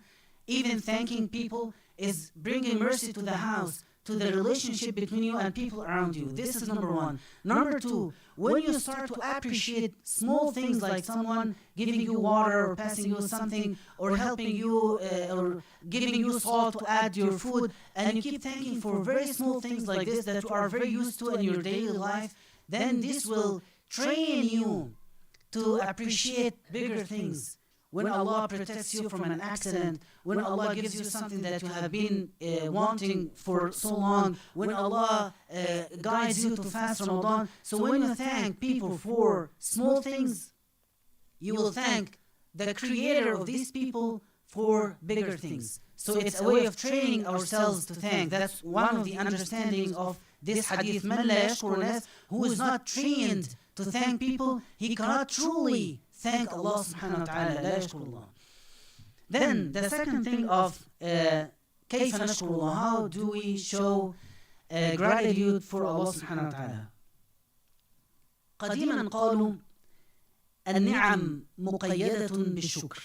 even thanking people, is bringing mercy to the house, to the relationship between you and people around you. This is number one. Number two, when you start to appreciate small things like someone giving you water or passing you something or helping you or giving you salt to add to your food, and you keep thanking for very small things like this that you are very used to in your daily life, then this will train you to appreciate bigger things. When Allah protects you from an accident, when Allah gives you something that you have been wanting for so long, when Allah guides you to fast Ramadan. So when you thank people for small things, you will thank the creator of these people for bigger things. So it's a way of training ourselves to thank. That's one of the understandings of this hadith. Man la yashkur nas, who is not trained to thank people, he cannot truly thank Allah subhanahu wa ta'ala. لا يشكر الله. Then the second thing of كيف نشكر الله, how do we show gratitude for Allah subhanahu wa ta'ala. قديما قالوا النعم مقيدة بالشكر.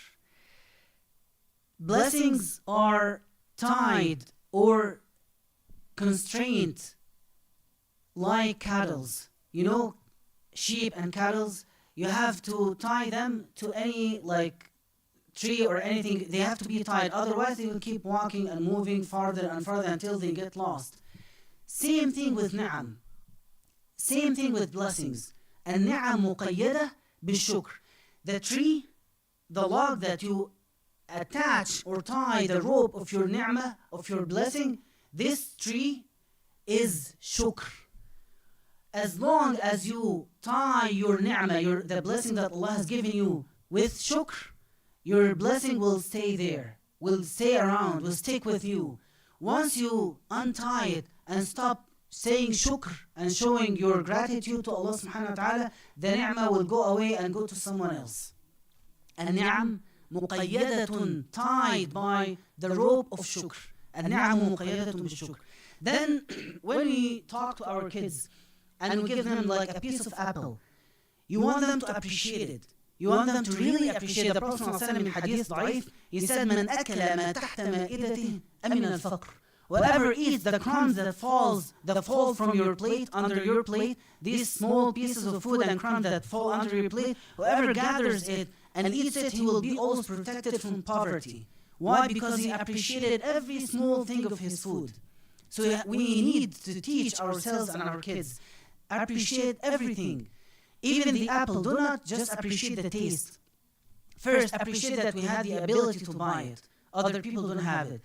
Blessings are tied or constrained like cattle. You know, sheep and cattle, you have to tie them to any like tree or anything. They have to be tied, otherwise they will keep walking and moving farther and farther until they get lost. Same thing with ni'am. Same thing with blessings. النعم مقيدة بالشكر. The tree, the log that you attach or tie the rope of your ni'mah, of your blessing, this tree is shukr. As long as you tie your ni'mah, the blessing that Allah has given you with shukr, your blessing will stay there, will stay around, will stick with you. Once you untie it and stop saying shukr and showing your gratitude to Allah subhanahu wa ta'ala, the ni'mah will go away and go to someone else. النعم مقيدة, tied by the rope of shukr. النعم مقيدة بالشكر. Then when we talk to our kids and we give them like a piece of apple, you want them to appreciate it. You want them to really appreciate it. The Prophet ﷺ in hadith ضعيف, he said, من أكل ما تحت مائدته أمن الفقر. Whoever eats the crumbs that fall from your plate, under your plate, these small pieces of food and crumbs that fall under your plate, whoever gathers it and eats it, he will be always protected from poverty. Why? Because he appreciated every small thing of his food. So we need to teach ourselves and our kids, appreciate everything. Even the apple, do not just appreciate the taste. First, appreciate that we have the ability to buy it. Other people don't have it.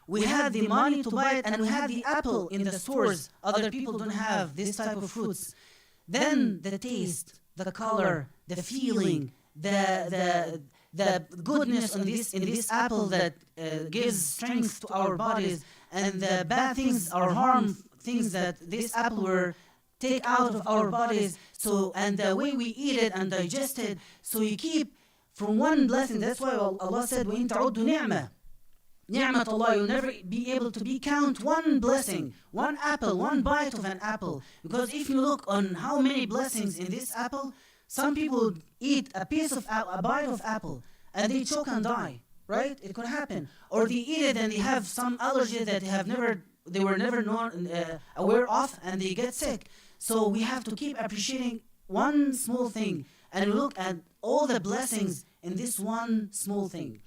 We have the money to buy it, and we have the apple in the stores. Other people don't have this type of fruits. Then the taste, the color, the feeling, the goodness in this apple that gives strength to our bodies, and the bad things or harm things that this apple will take out of our bodies. So, and the way we eat it and digest it. So you keep from one blessing. That's why Allah said, وَإِن تَعُدُّوا نِعْمَةً. Ni'mat Allah, you'll never be able to count one blessing, one apple, one bite of an apple. Because if you look on how many blessings in this apple, some people eat a bite of apple and they choke and die, right? It could happen. Or they eat it and they have some allergy that they were never aware of, and they get sick. So we have to keep appreciating one small thing and look at all the blessings in this one small thing.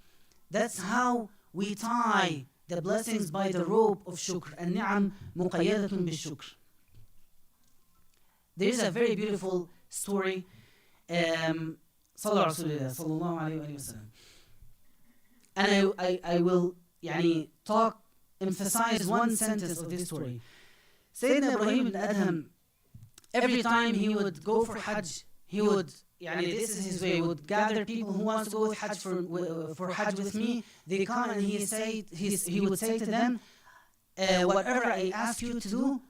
That's how we tie the blessings by the rope of shukr. النعم مقيدة بالشكر. There is a very beautiful story. صلى على رسول الله صلى الله عليه وسلم. And I will emphasize one sentence of this story. Sayyidina Ibrahim ibn Adham, every time he would go for Hajj, he would, this is his way, he would gather people who want to go with Hajj for Hajj with me. They come and he would say to them, whatever I ask you to do,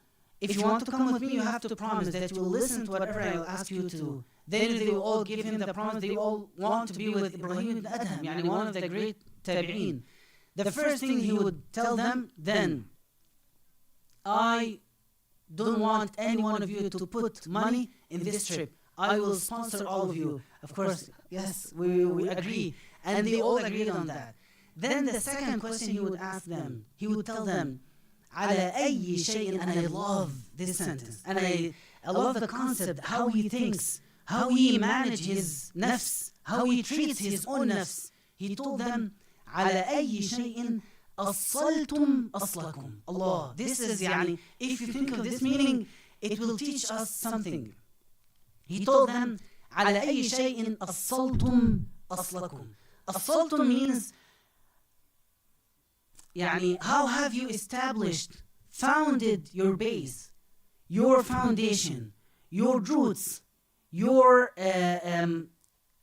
if you want to come with me, you have to promise that you will listen to whatever I will ask you to do. Then they will all give him the promise. They all want to be with Ibrahim ibn Adham, one of the great tabi'een. The first thing he would tell them then, I don't want any one of you to put money in this trip. I will sponsor all of you. Of course, yes, we agree. And they all agreed on that. Then the second question he would ask them, he would tell them, على أي شيء, and I love this sentence. And I love the concept, how he thinks, how he manages his nafs, how he treats his own nafs. He told them, على أي شيء أصلتم أصلكم. Allah, this is يعني, if you think of this meaning, it will teach us something. He told them, على أي شيء أصلتم أصلكم. أصلتم means, يعني, how have you established, founded your base, your foundation, your roots, your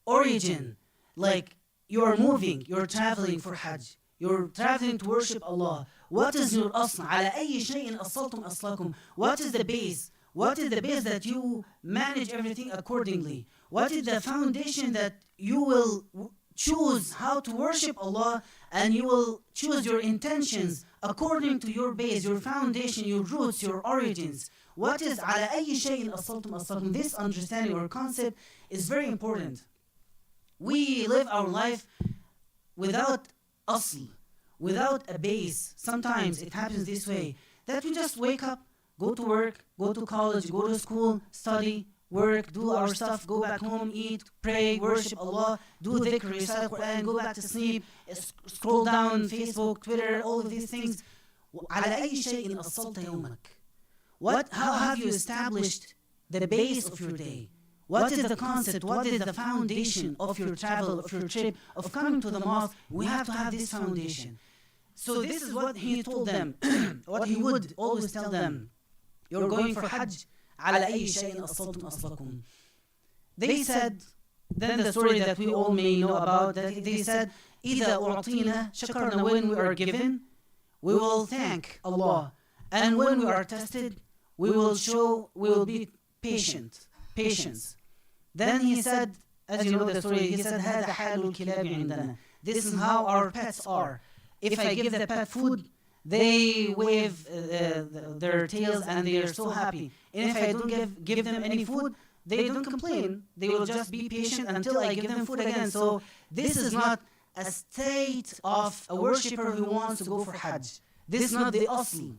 origin. Like, you're moving, you're traveling for Hajj, you're traveling to worship Allah. What is your asl? على أي شيء أصلتم أصلكم. What is the base? What is the base that you manage everything accordingly? What is the foundation that you will choose how to worship Allah, and you will choose your intentions according to your base, your foundation, your roots, your origins? What is على أي شيء أصلتم أصلكم? This understanding or concept is very important. We live our life without asl, without a base. Sometimes it happens this way, that we just wake up, go to work, go to college, go to school, study, work, do our stuff, go back home, eat, pray, worship Allah, do dhikr, recite Quran, go back to sleep, scroll down Facebook, Twitter, all of these things. على أي شيء أصلت يومك. How have you established the base of your day? What is the concept? What is the foundation of your travel, of your trip, of coming to the mosque? We have to have this foundation. So this is what he told them, what he would always tell them. You're going for Hajj, على أي شيء أصلتم أصلكم. They said, then the story that we all may know about, that they said, إذا أعطينا شكرنا, when we are given, we will thank Allah. And when we are tested, we will be patience. Then he said, as you know the story, he said, هذا حال الكلاب عندنا. This is how our pets are. If I give the pet food, they wave their tails and they are so happy. And if I don't give them any food, they don't complain. They will just be patient until I give them food again. So this is not a state of a worshipper who wants to go for Hajj. This is not the asl.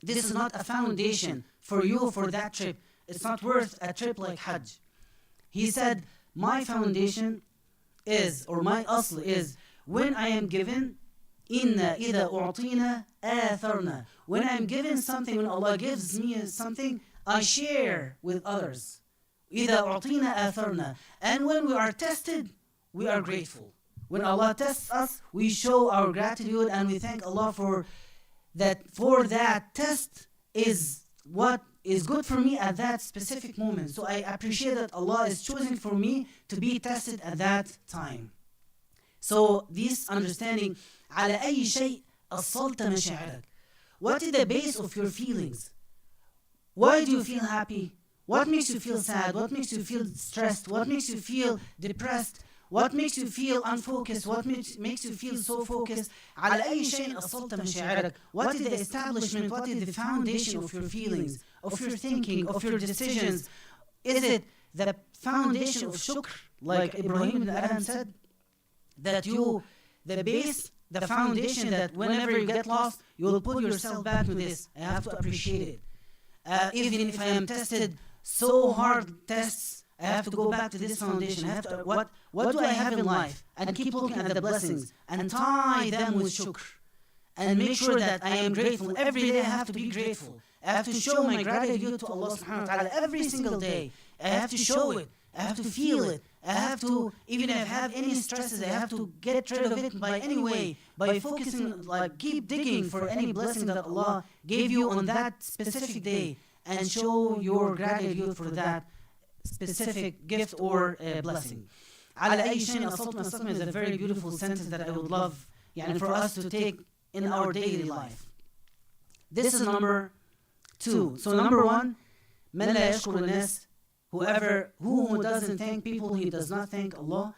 This is not a foundation for you for that trip. It's not worth a trip like Hajj. He said, my foundation is, or my asl is, when I am given, إِنَّا إِذَا أُعْطِينَا آثَرْنَا. When I'm given something, when Allah gives me something, I share with others. إِذَا أُعْطِينَا آثَرْنَا. And when we are tested, we are grateful. When Allah tests us, we show our gratitude and we thank Allah for that test is what is good for me at that specific moment. So I appreciate that Allah is choosing for me to be tested at that time. So this understanding, على أي شيء أصلت مشاعرك. What is the base of your feelings? Why do you feel happy? What makes you feel sad? What makes you feel stressed? What makes you feel depressed? What makes you feel unfocused? What makes you feel so focused? على أي شيء أصلت مشاعرك. What is the establishment? What is the foundation of your feelings, of your thinking, of your decisions? Is it the foundation of shukr, like Ibrahim ibn Adam said? That the base, the foundation, that whenever you get lost, you will put yourself back to this. I have to appreciate it. Even if I am tested so hard tests, I have to go back to this foundation. I have to, what do I have in life? And keep looking at the blessings and tie them with shukr. And make sure that I am grateful. Every day I have to be grateful. I have to show my gratitude to Allah subhanahu wa ta'ala every single day. I have to show it. I have to feel it. I have to, even if I have any stresses, I have to get rid of it by any way, by focusing, like keep digging for any blessing that Allah gave you on that specific day and show your gratitude for that specific gift or blessing. على أي شيء أصلت مصلكم is a very beautiful sentence that I would love for us to take in our daily life. This is number 2. So number 1, من لا يشكر الناس, who doesn't thank people, he does not thank Allah.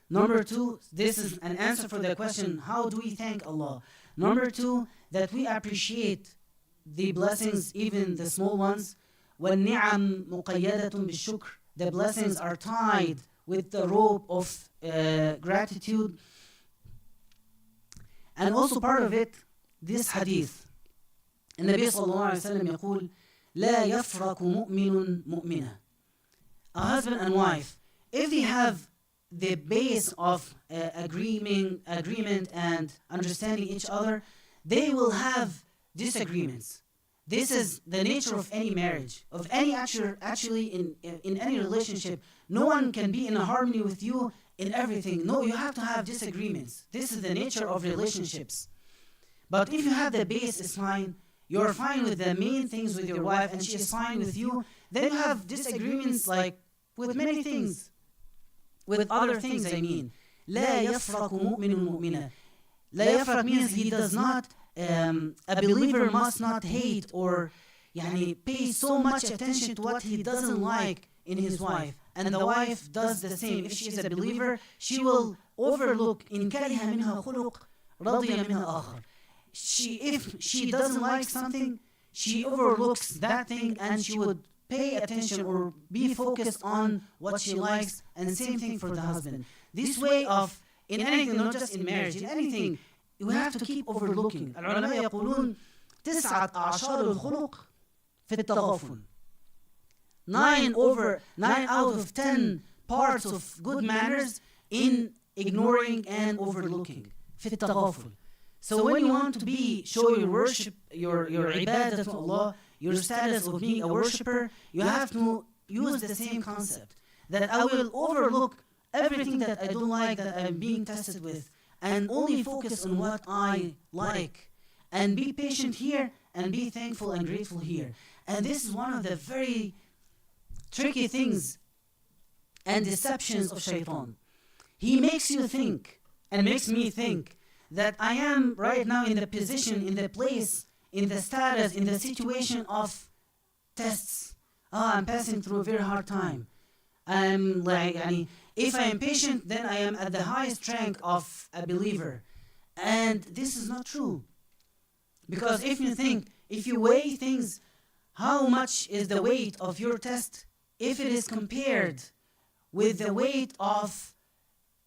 Number 2, this is an answer for the question, how do we thank Allah? Number 2, that we appreciate the blessings, even the small ones. وَالنِّعَمْ مُقَيَّدَةٌ بِالشُّكْرِ. The blessings are tied with the rope of gratitude. And also part of it, this hadith. النبي صلى الله عليه وسلم يقول لا يفرق مؤمن مؤمنة. A husband and wife, if they have the base of agreement and understanding each other, they will have disagreements. This is the nature of any marriage, of any actually in any relationship. No one can be in a harmony with you in everything. No, you have to have disagreements. This is the nature of relationships. But if you have the base is fine, you're fine with the main things with your wife and she is fine with you, then you have disagreements like with many things. With other things, I mean. لا يفرق مؤمن مؤمنة. لا يفرق means he does not, a believer must not hate or pay so much attention to what he doesn't like in his wife. And the wife does the same. If she is a believer, she will overlook إن كره منها خلق رضي منها آخر. If she doesn't like something, she overlooks that thing and she would pay attention or be focused on what she likes, and same thing for the husband. This way of, in anything, not just in marriage, in anything, you have to keep overlooking. العلماء يقولون 9 أعشار الخلق في التغافل. 9 out of 10 parts of good manners in ignoring and overlooking. في التغافل. So when you want to show your worship, your ibadah to Allah, your status of being a worshipper, you have to use the same concept. That I will overlook everything that I don't like, that I'm being tested with, and only focus on what I like. And be patient here, and be thankful and grateful here. And this is one of the very tricky things and deceptions of shaitan. He makes you think, and makes me think, that I am right now in the position, in the place, in the status, in the situation of tests. I'm passing through a very hard time. I'm if I am patient, then I am at the highest rank of a believer. And this is not true. Because if you weigh things, how much is the weight of your test if it is compared with the weight of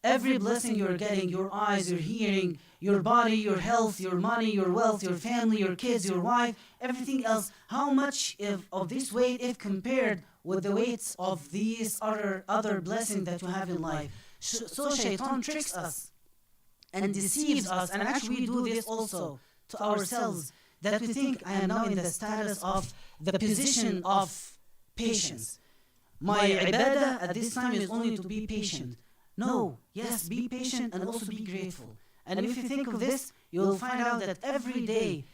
every blessing you're getting, your eyes, your hearing, your body, your health, your money, your wealth, your family, your kids, your wife, everything else. How much of this weight if compared with the weights of these other blessings that you have in life? So shaitan tricks us and deceives us, and actually we do this also to ourselves, that we think I am now in the status of the position of patience. My ibadah at this time is only to be patient. No, yes, be patient and also be grateful. And if you think of this, you will find out that every day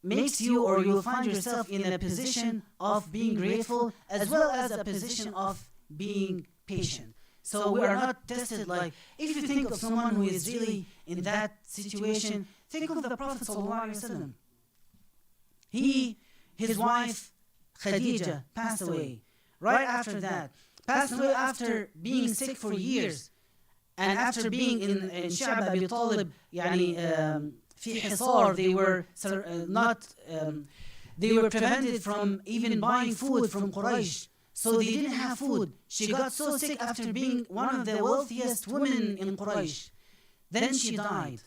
makes you, or you'll find yourself in a position of being grateful as well as a position of being patient. So we are not tested like, if you think of someone who is really in that situation, think of the Prophet ﷺ. His wife Khadija passed away. Right after that, passed away after being sick for years, and after being in Sha'b Abi Talib, في حصار, they were prevented from even buying food from Quraysh, so they didn't have food. She got so sick after being one of the wealthiest women in Quraysh. Then she died.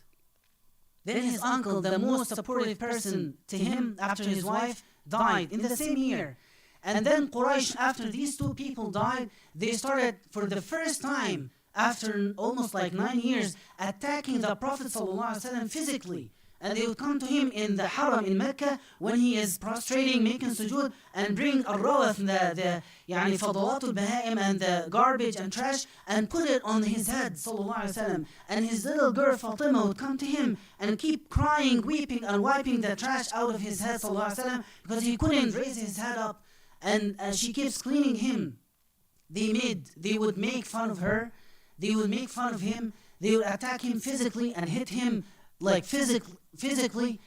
Then his uncle, the most supportive person to him after his wife, died in the same year. And then Quraysh, after these two people died, they started for the first time, after almost 9 years, attacking the Prophet ﷺ physically. And they would come to him in the Haram in Mecca when he is prostrating, making sujood, and bring al-rawath, the fadalatul bahaim, and the garbage and trash, and put it on his head, ﷺ. And his little girl Fatima would come to him and keep crying, weeping, and wiping the trash out of his head, ﷺ, because he couldn't raise his head up. And she keeps cleaning him. They would make fun of her. They would make fun of him. They would attack him physically and hit him physically.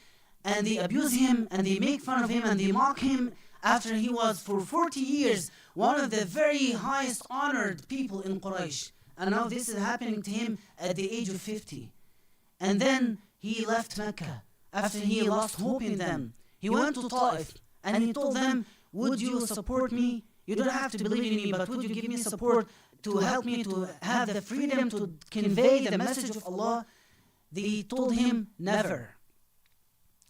And they abuse him and they make fun of him and they mock him after he was for 40 years one of the very highest honored people in Quraysh. And now this is happening to him at the age of 50. And then he left Mecca after he lost hope in them. He went to Ta'if and he told them, would you support me? You don't have to believe in me, but would you give me support to help me to have the freedom to convey the message of Allah? They told him, never.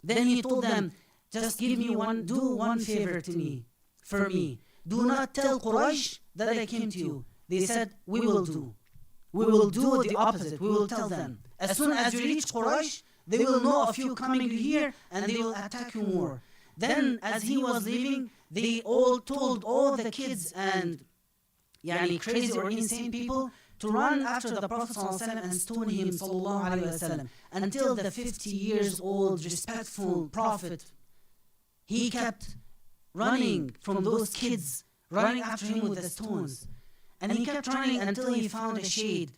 Then he told them, just do one favor to me, for me. Do not tell Quraysh that I came to you. They said, we will do. We will do the opposite. We will tell them. As soon as you reach Quraysh, they will know of you coming here and they will attack you more. Then as he was leaving, they all told all the kids and crazy or insane people to run after the Prophet ﷺ and stone him ﷺ, until the 50 years old respectful Prophet, he kept running from those kids, running after him with the stones. And he kept running until he found a shade.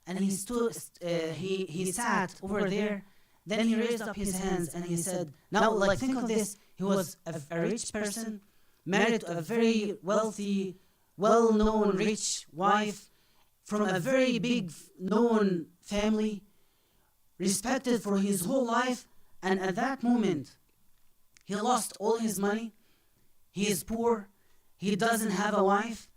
And he sat over there. Then he raised up his hands and he said, now think of this. He was a rich person, married to a very wealthy, well-known rich wife from a very big known family, respected for his whole life. And at that moment, he lost all his money. He is poor. He doesn't have a wife.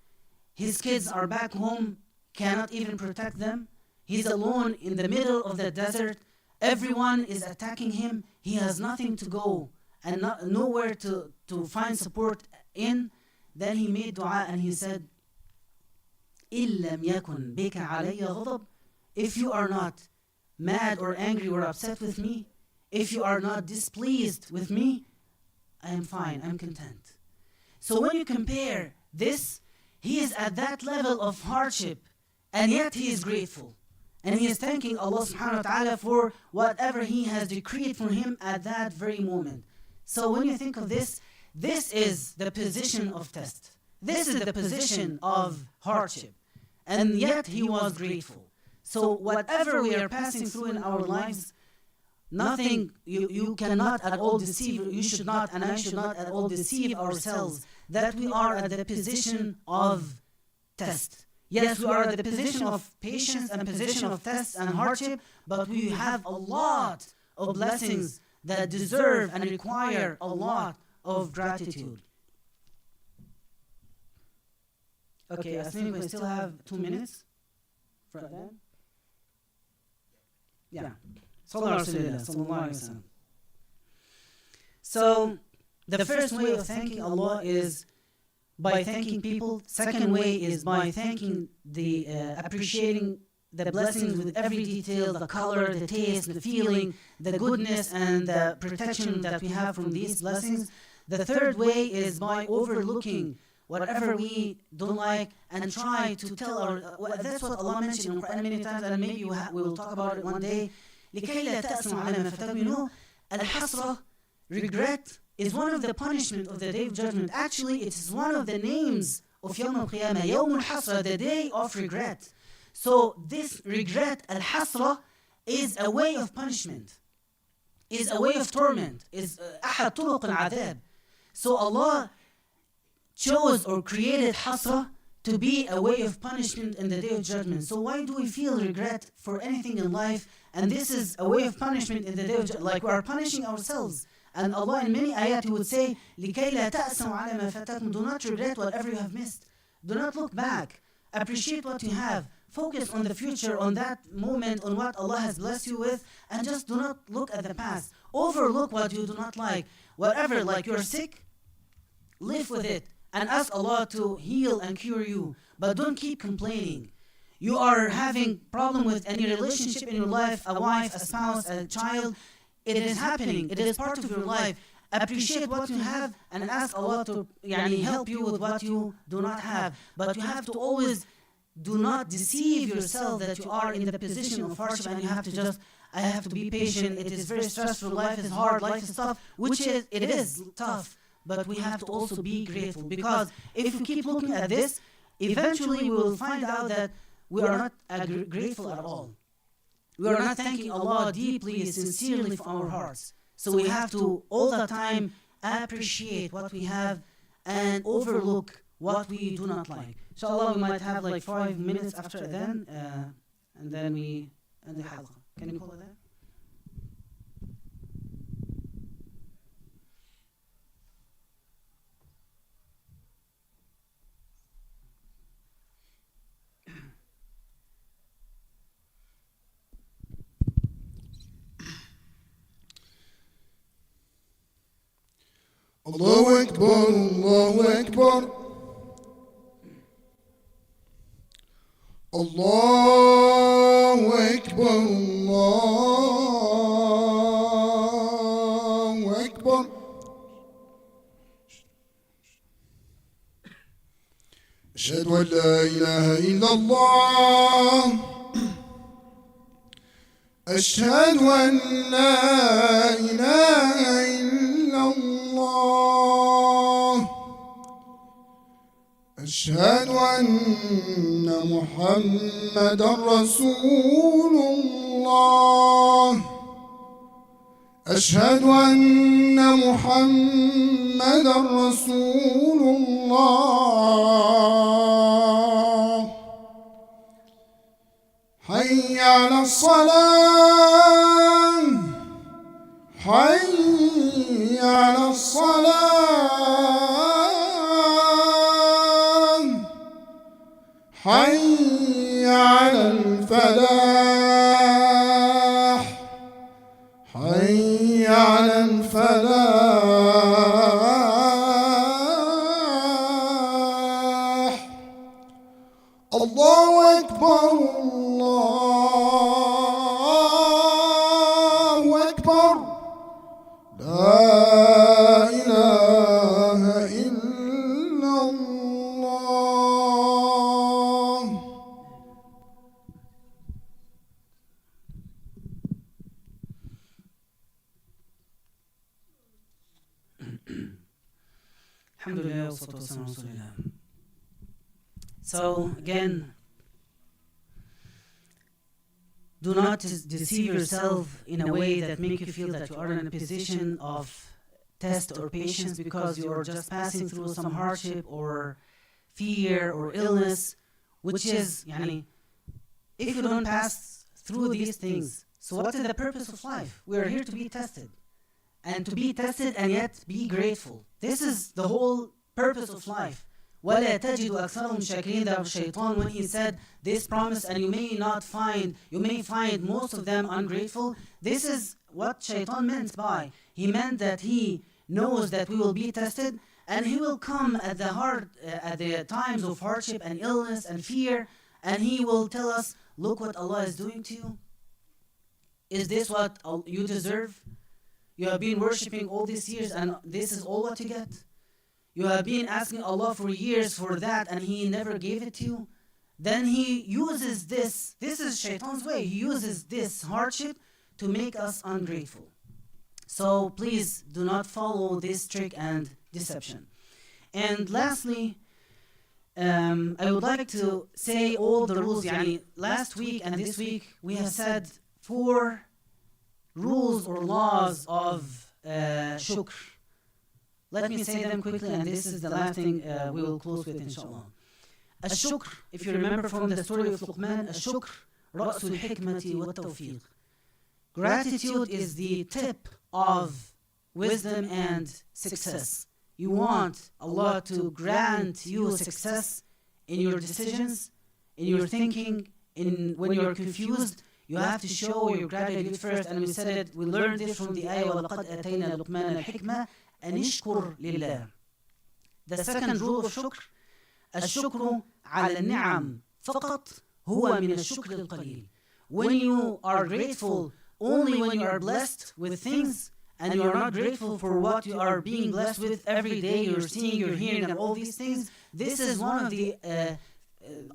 His kids are back home, cannot even protect them. He's alone in the middle of the desert. Everyone is attacking him. He has nothing to go and nowhere to find support in. Then he made dua and he said, إِن لَمْ يَكُنْ بِكَ عَلَيَّ غَضَبْ. If you are not mad or angry or upset with me, if you are not displeased with me, I am fine, I'm content. So when you compare this, he is at that level of hardship and yet he is grateful. And he is thanking Allah subhanahu wa ta'ala for whatever he has decreed for him at that very moment. So when you think of this, this is the position of test. This is the position of hardship. And yet he was grateful. So whatever we are passing through in our lives, nothing, you cannot at all deceive, you should not and I should not at all deceive ourselves that we are at the position of test. Yes, we are at the position of patience and position of test and hardship, but we have a lot of blessings that deserve and require a lot of gratitude. Okay, I think we still have 2 minutes for that. Yeah. So, the first way of thanking Allah is by thanking people. Second way is by thanking appreciating the blessings with every detail, the color, the taste, the feeling, the goodness, and the protection that we have from these blessings. The third way is by overlooking whatever we don't like and try to tell that's what Allah mentioned in the Quran many times, and maybe we will talk about it one day. لكي لا تأسوا على ما فاتكم. You know, al-hasra, regret, is one of the punishment of the Day of Judgment. Actually, it is one of the names of Yawm al-Qiyamah, Yawm al-Hasra, the Day of Regret. So this regret, al-Hasra, is a way of punishment, is a way of torment, is أحد طرق العذاب. So Allah chose or created Hasra to be a way of punishment in the Day of Judgment. So why do we feel regret for anything in life? And this is a way of punishment in the Day of Judgment, like we are punishing ourselves. And Allah in many ayat He would say, لِكَيْ لَا تَأْسَوْا عَلَى مَا فَاتَكُمْ. Do not regret whatever you have missed. Do not look back. Appreciate what you have. Focus on the future, on that moment, on what Allah has blessed you with, and just do not look at the past. Overlook what you do not like. Whatever, like you're sick, live with it and ask Allah to heal and cure you. But don't keep complaining. You are having problem with any relationship in your life, a wife, a spouse, a child. It is happening. It is part of your life. Appreciate what you have and ask Allah to help you with what you do not have. But you have to always do not deceive yourself that you are in the position of hardship and you have to just, I have to be patient. It is very stressful. Life is hard. Life is tough, which it is tough. But we have to also be grateful, because if we keep looking at this, eventually we will find out that we are not grateful at all. We are not thanking Allah deeply, sincerely from our hearts. So we have to all the time appreciate what we have and overlook what we do not like. Inshallah, we might have like 5 minutes after then, and then we end the halqa. Can you call it that? الله أكبر الله أكبر الله أكبر الله أكبر أشهد أن لا إله إلا الله أشهد أن لا إله إلا الله أشهد أن محمدا رسول الله أشهد أن محمدا رسول الله حي على الصلاة حي على الصلاة حي على الفلاح حي على الفلاح الله أكبر الله أكبر لا إله إلا الله. Alhamdulillah, wassalatu wassalamu ala rasulillah. So again, do not deceive yourself in a way that make you feel that you are in a position of test or patience because you are just passing through some hardship or fear or illness, which is, yani, if you don't pass through these things, so what is the purpose of life? We are here to be tested. And to be tested and yet be grateful. This is the whole purpose of life. وَلَا تَجِدُ أَكْثَرَهُمْ شَاكِرِينَ, that Shaitan, when he said this promise, and you may find most of them ungrateful. This is what Shaitan meant by. He meant that he knows that we will be tested, and he will come at the times of hardship and illness and fear, and he will tell us, look what Allah is doing to you. Is this what you deserve? You have been worshipping all these years and this is all what you get. You have been asking Allah for years for that and He never gave it to you. Then He uses this is Shaitan's way. He uses this hardship to make us ungrateful. So please do not follow this trick and deception. And lastly, I would like to say all the rules. Last week and this week we have said 4 rules or laws of shukr. Let me say them quickly, and this is the last thing we will close with, inshallah. Ash-shukr, if you remember from the story of Luqman, ash-shukr, ra'sul hikmati wa tawfiq. Gratitude is the tip of wisdom and success. You want Allah to grant you success in your decisions, in your thinking, when you're confused. You have to show your gratitude first, and we said it, we learned this from the ayah, وَلَقَدْ أَتَيْنَا لُقْمَانَ الْحِكْمَةَ أَنِ اشْكُرْ لِلَّهِ. The second rule of shukr, الشكر على النعم فقط هو من الشكر القليل. When you are grateful, only when you are blessed with things, and you are not grateful for what you are being blessed with every day, you're seeing, you're hearing, and all these things, this is one of the,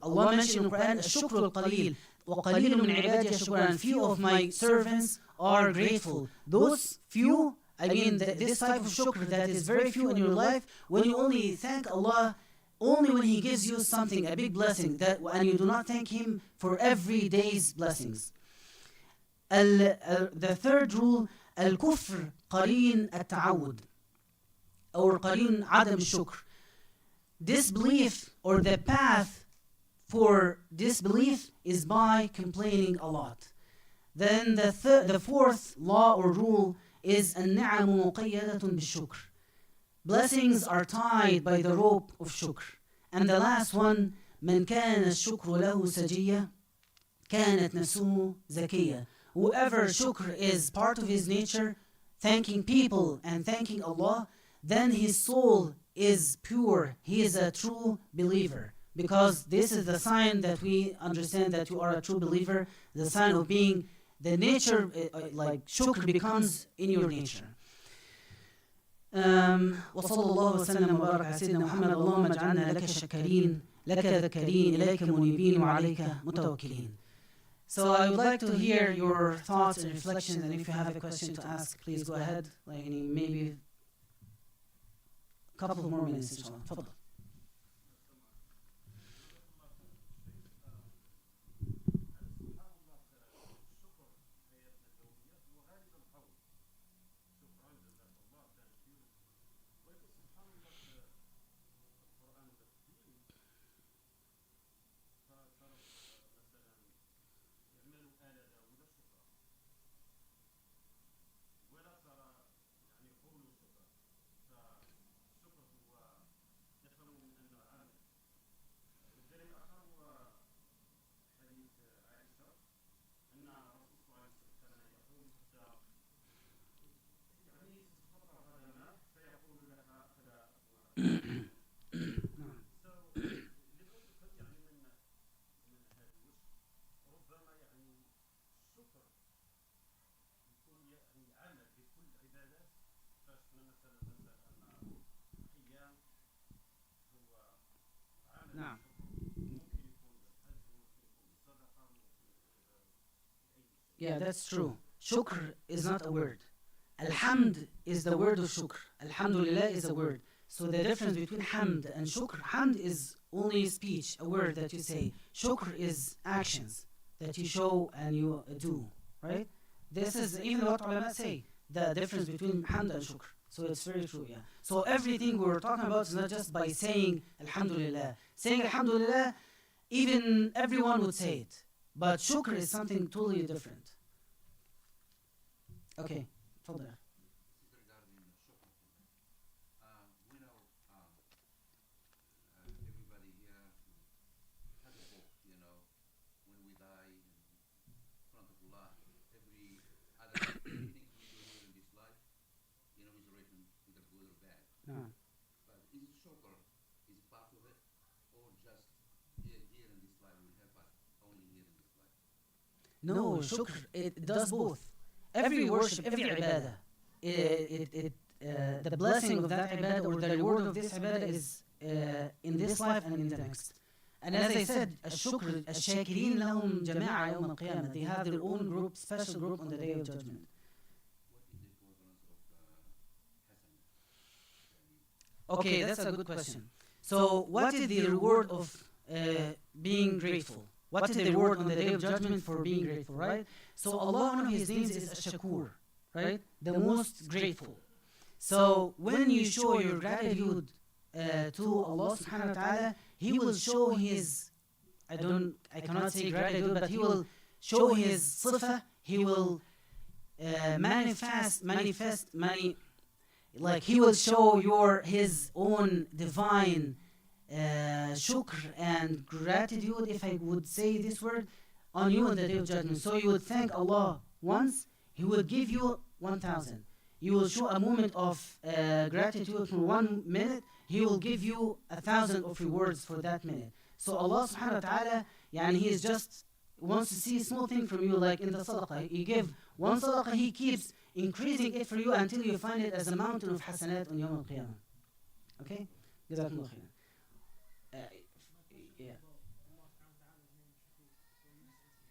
Allah mentioned in the Quran, الشكر القليل. وَقَلِيلٌ مِنْ عِبَادِيَ الشُّكُرَ, and few of my servants are grateful. Those few, this type of shukr that is very few in your life, when you only thank Allah, only when He gives you something, a big blessing, and you do not thank Him for every day's blessings. The third rule, الكفر قرين التعود, or قرين عدم الشكر. Disbelief, or the path for disbelief, is by complaining a lot. Then the fourth law or rule is النعم مقيدة بالشكر. Blessings are tied by the rope of shukr. And the last one, من كان الشكر له سجية كانت نفسه زكية. Whoever shukr is part of his nature, thanking people and thanking Allah, then his soul is pure. He is a true believer. Because this is the sign that we understand that you are a true believer, the sign of being the nature, like shukr becomes in your nature. وصلى الله وسلم وبارك على سيدنا محمد اللهم اجعلنا لك شكرين لك ذكرين إليك منيبين وعليك متوكلين. So I would like to hear your thoughts and reflections, and if you have a question to ask, please go ahead. Like maybe a couple more minutes, inshallah. تفضل. نعم. Yeah, that's true. Shukr is not a word. Alhamd is the word of shukr. Alhamdulillah is a word. So the difference between hamd and shukr, hamd is only speech, a word that you say. Shukr is actions that you show and you do, right? This is even what ulama say, the difference between hamd and shukr. So it's very true, yeah. So everything we're talking about is not just by saying Alhamdulillah. Saying Alhamdulillah, even everyone would say it. But shukr is something totally different. Okay, تفضل. Regarding shukr, we know everybody here has a hope, you know, when we die in front of Allah, every other thing we do here in this life, you know, is written either good or bad. No. But is shukr is part of it, or just here in this life will help us only here in this life? No, shukr, it does both. Every worship, every ibadah, the blessing of that ibadah or the reward of this ibadah is in this life and in the next. And as I said, الشكر الشاكرين لهم جماعة يوم القيامة. They have their own group, special group on the day of judgment. Okay, that's a good question. So, what is the reward of being grateful? What is the reward on the day of judgment for being grateful, right? So Allah, one of His names is Ash-Shakur, right? The most grateful. So when you show your gratitude to Allah subhanahu wa ta'ala, He will show His, I cannot say gratitude, but He will show His sifa, He will like He will show His own divine shukr and gratitude, if I would say this word, on you on the day of judgment. So you would thank Allah once, He would give you 1,000. You will show a moment of gratitude for 1 minute, He will give you 1,000 of rewards for that minute. So Allah subhanahu wa ta'ala, He is just wants to see a small thing from you, like in the sadaqah. You give one sadaqah, He keeps increasing it for you until you find it as a mountain of hasanat on Yawm al-Qiyamah. Okay? Jazakumullah khairan.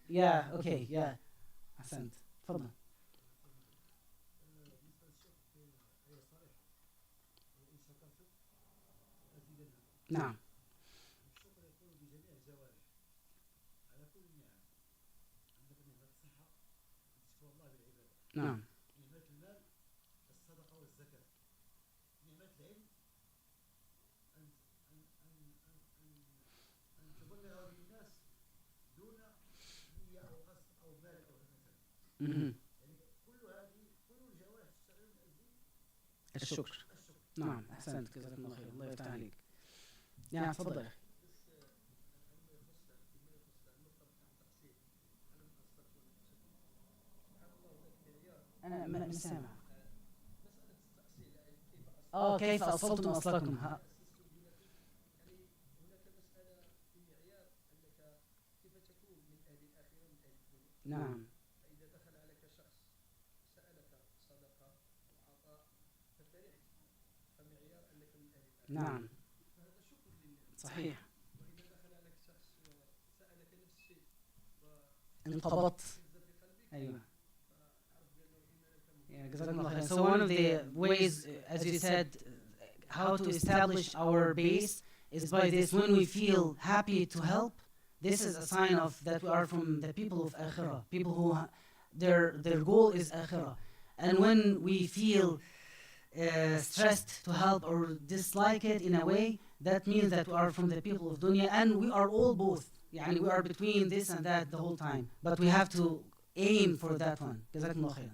Yeah, okay, yeah. أحسنت. تفضل. نعم. نعم. الشكر. نعم أحسنت جزاك الله خير الله يفتح عليك. نعم تفضل. أنا مش سامع. كيف أصلتم أصلكم نعم. نعم صحيح. انقبضت. أيوة. Yeah, جزاكم الله خير. So one of the ways, as you said, how to establish our base is by this. When we feel happy to help, this is a sign of that we are from the people of Akhirah, people who their goal is Akhirah. And when we feel stressed to help or dislike it in a way, that means that we are from the people of dunya, and we are all both. Yani we are between this and that the whole time, but we have to aim for that one. جزاكم الله خيرا.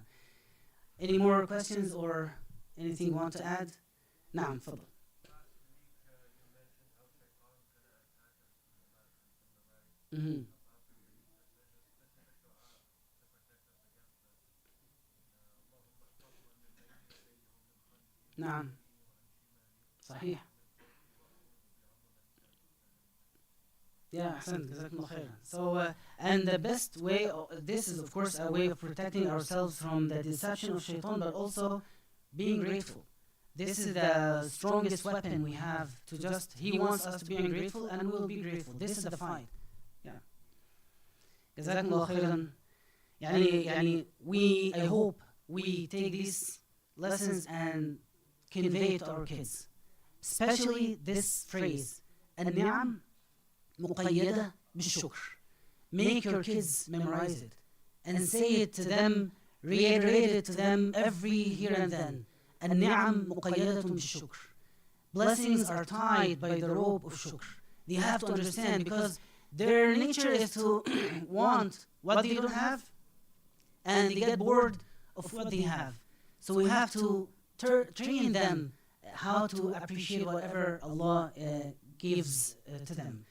Any more questions or anything you want to add? نعم تفضل. Mhm. نعم صحيح. Yeah, أحسنت جزاكم الله خيرا. So and the best way, this is of course a way of protecting ourselves from the deception of shaitan, but also being grateful. This is the strongest weapon we have to just, he wants us to be ungrateful and we will be grateful. This is the fight. Yeah. جزاكم الله خيرا. يعني we, I hope we take these lessons and convey it to our kids, especially this phrase النعم مقيدة بالشكر. Make your kids memorize it and say it to them, reiterate it to them every here and then. النعم مقيدة بالشكر. Blessings are tied by the rope of shukr. They have to understand, because their nature is to want what they don't have, and they get bored of what they have. So we have to train them how to appreciate whatever Allah gives to them.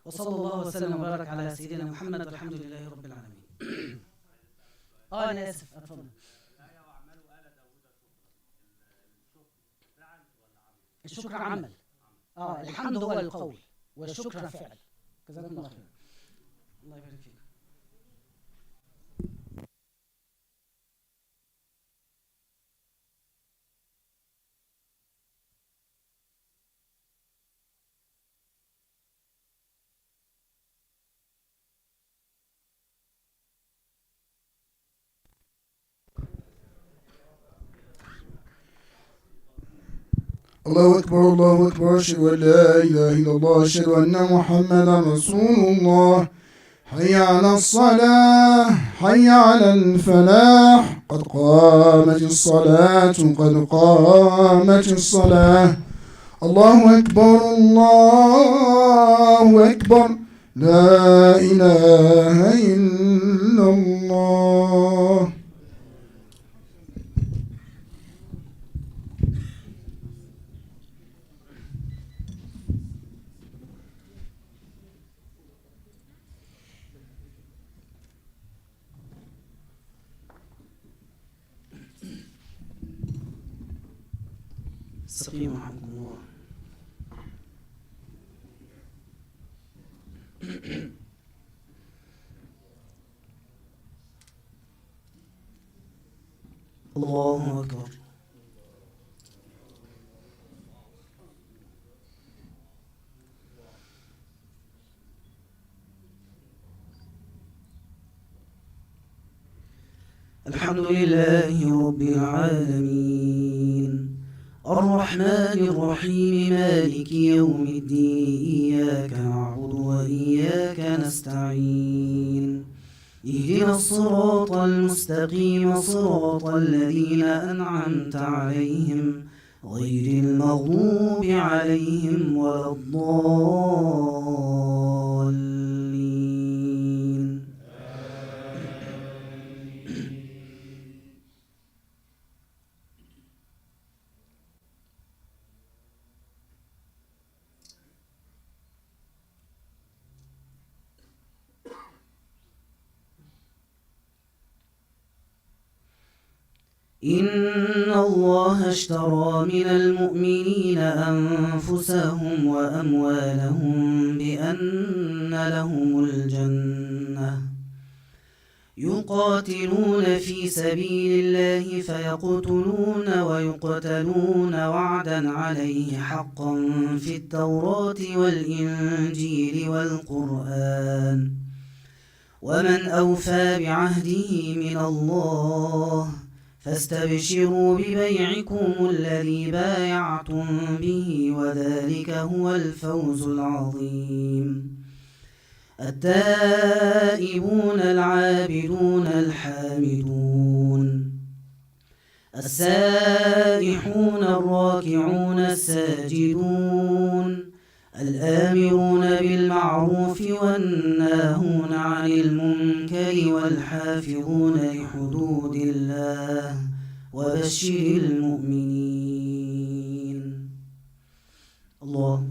وصلى الله وسلم وبارك على سيدنا محمد والحمد لله رب العالمين. أنا آسف أتفضل. الشكر عمل. الحمد هو القول والشكر فعل. جزاكم الله خير. الله يبارك فيك. الله أكبر الله أكبر أشهد أن لا إله إلا الله أشهد أن محمدا رسول الله حي على الصلاة حي على الفلاح قد قامت الصلاة قد قامت الصلاة الله أكبر الله أكبر لا إله إلا الله. استقيموا رحمكم الله. الله أكبر. الحمد لله رب العالمين الرحمن الرحيم مالك يوم الدين إياك نعبد وإياك نستعين اهدنا الصراط المستقيم صراط الذين أنعمت عليهم غير المغضوب عليهم ولا الضالين. إن الله اشترى من المؤمنين أنفسهم وأموالهم بأن لهم الجنة يقاتلون في سبيل الله فيقتلون ويقتلون وعدا عليه حقا في التوراة والإنجيل والقرآن ومن أوفى بعهده من الله فاستبشروا ببيعكم الذي بايعتم به وذلك هو الفوز العظيم. التائبون العابدون الحامدون السائحون الراكعون الساجدون الآمرون بالمعروف والناهون عن المنكر والحافظون لحدود الله وبشر المؤمنين. الله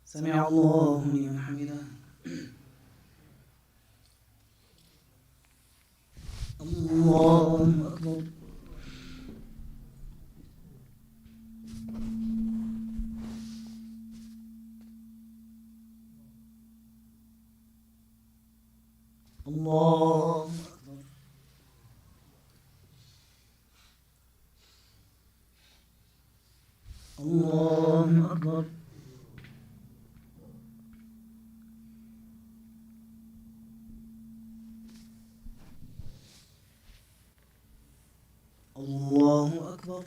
سمع الله لمن حمده. الله أكبر. الله أكبر. الله أكبر. الله أكبر.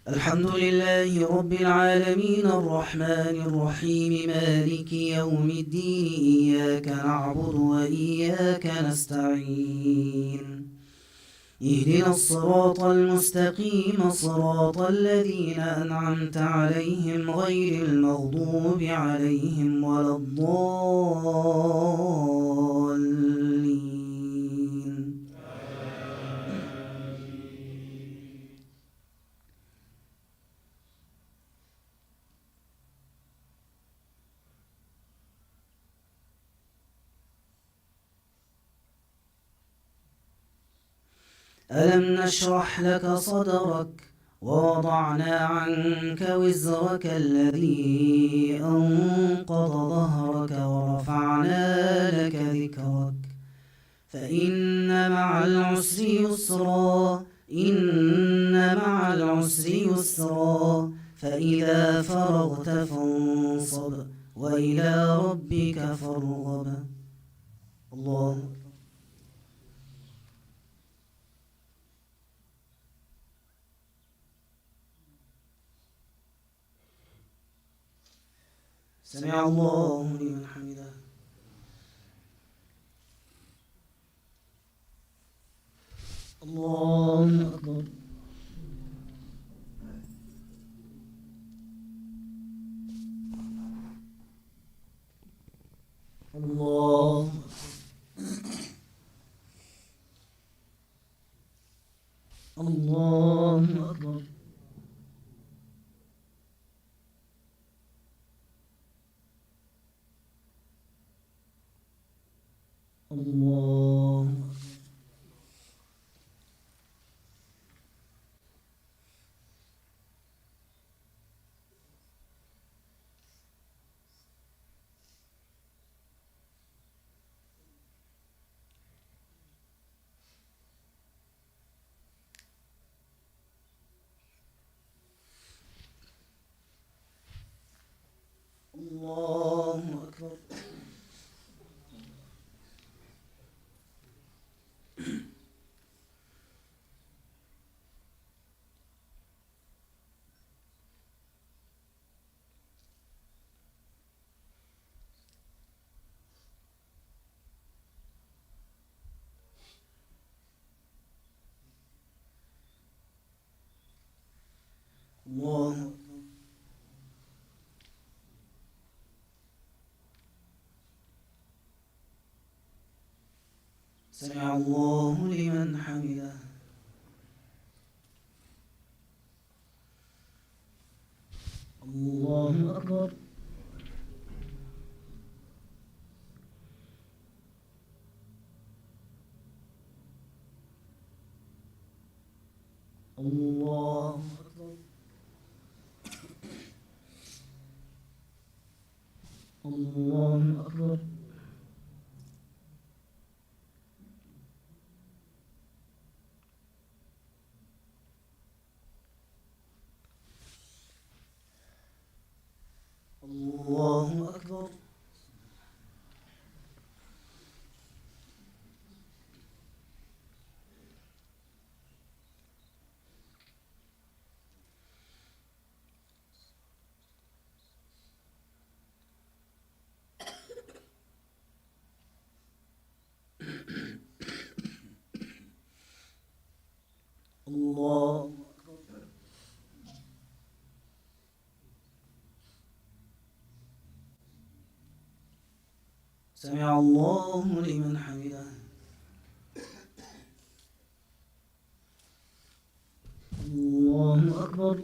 الحمد لله رب العالمين الرحمن الرحيم مالك يوم الدين إياك نعبد وإياك نستعين اهدنا الصراط المستقيم صراط الذين أنعمت عليهم غير المغضوب عليهم ولا الضالين. ألم نشرح لك صدرك ووضعنا عنك وزرك الذي أنقض ظهرك ورفعنا لك ذكرك فإن مع العسر يسرا إن مع العسر يسرا فإذا فرغت فانصب وإلى ربك فارغب. الله سمع الله لمن حمده. الله أكبر. الله الله أكبر. الله الله أكبر. الله أكبر. سمع الله لمن حمده. الله أكبر. الله أكبر. الله أكبر. الله أكبر. الله أكبر. سمع الله لمن حمده. الله أكبر.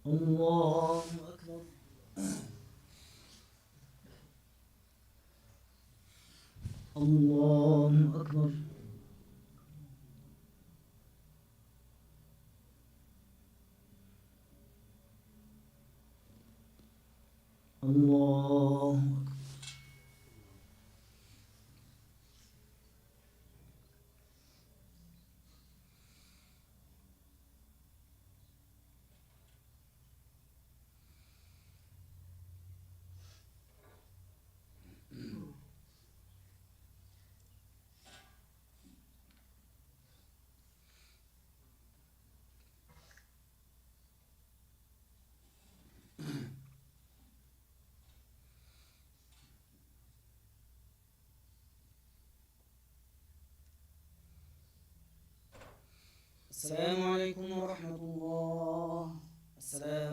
الله أكبر. الله أكبر. الله أكبر. السلام عليكم ورحمة الله. السلام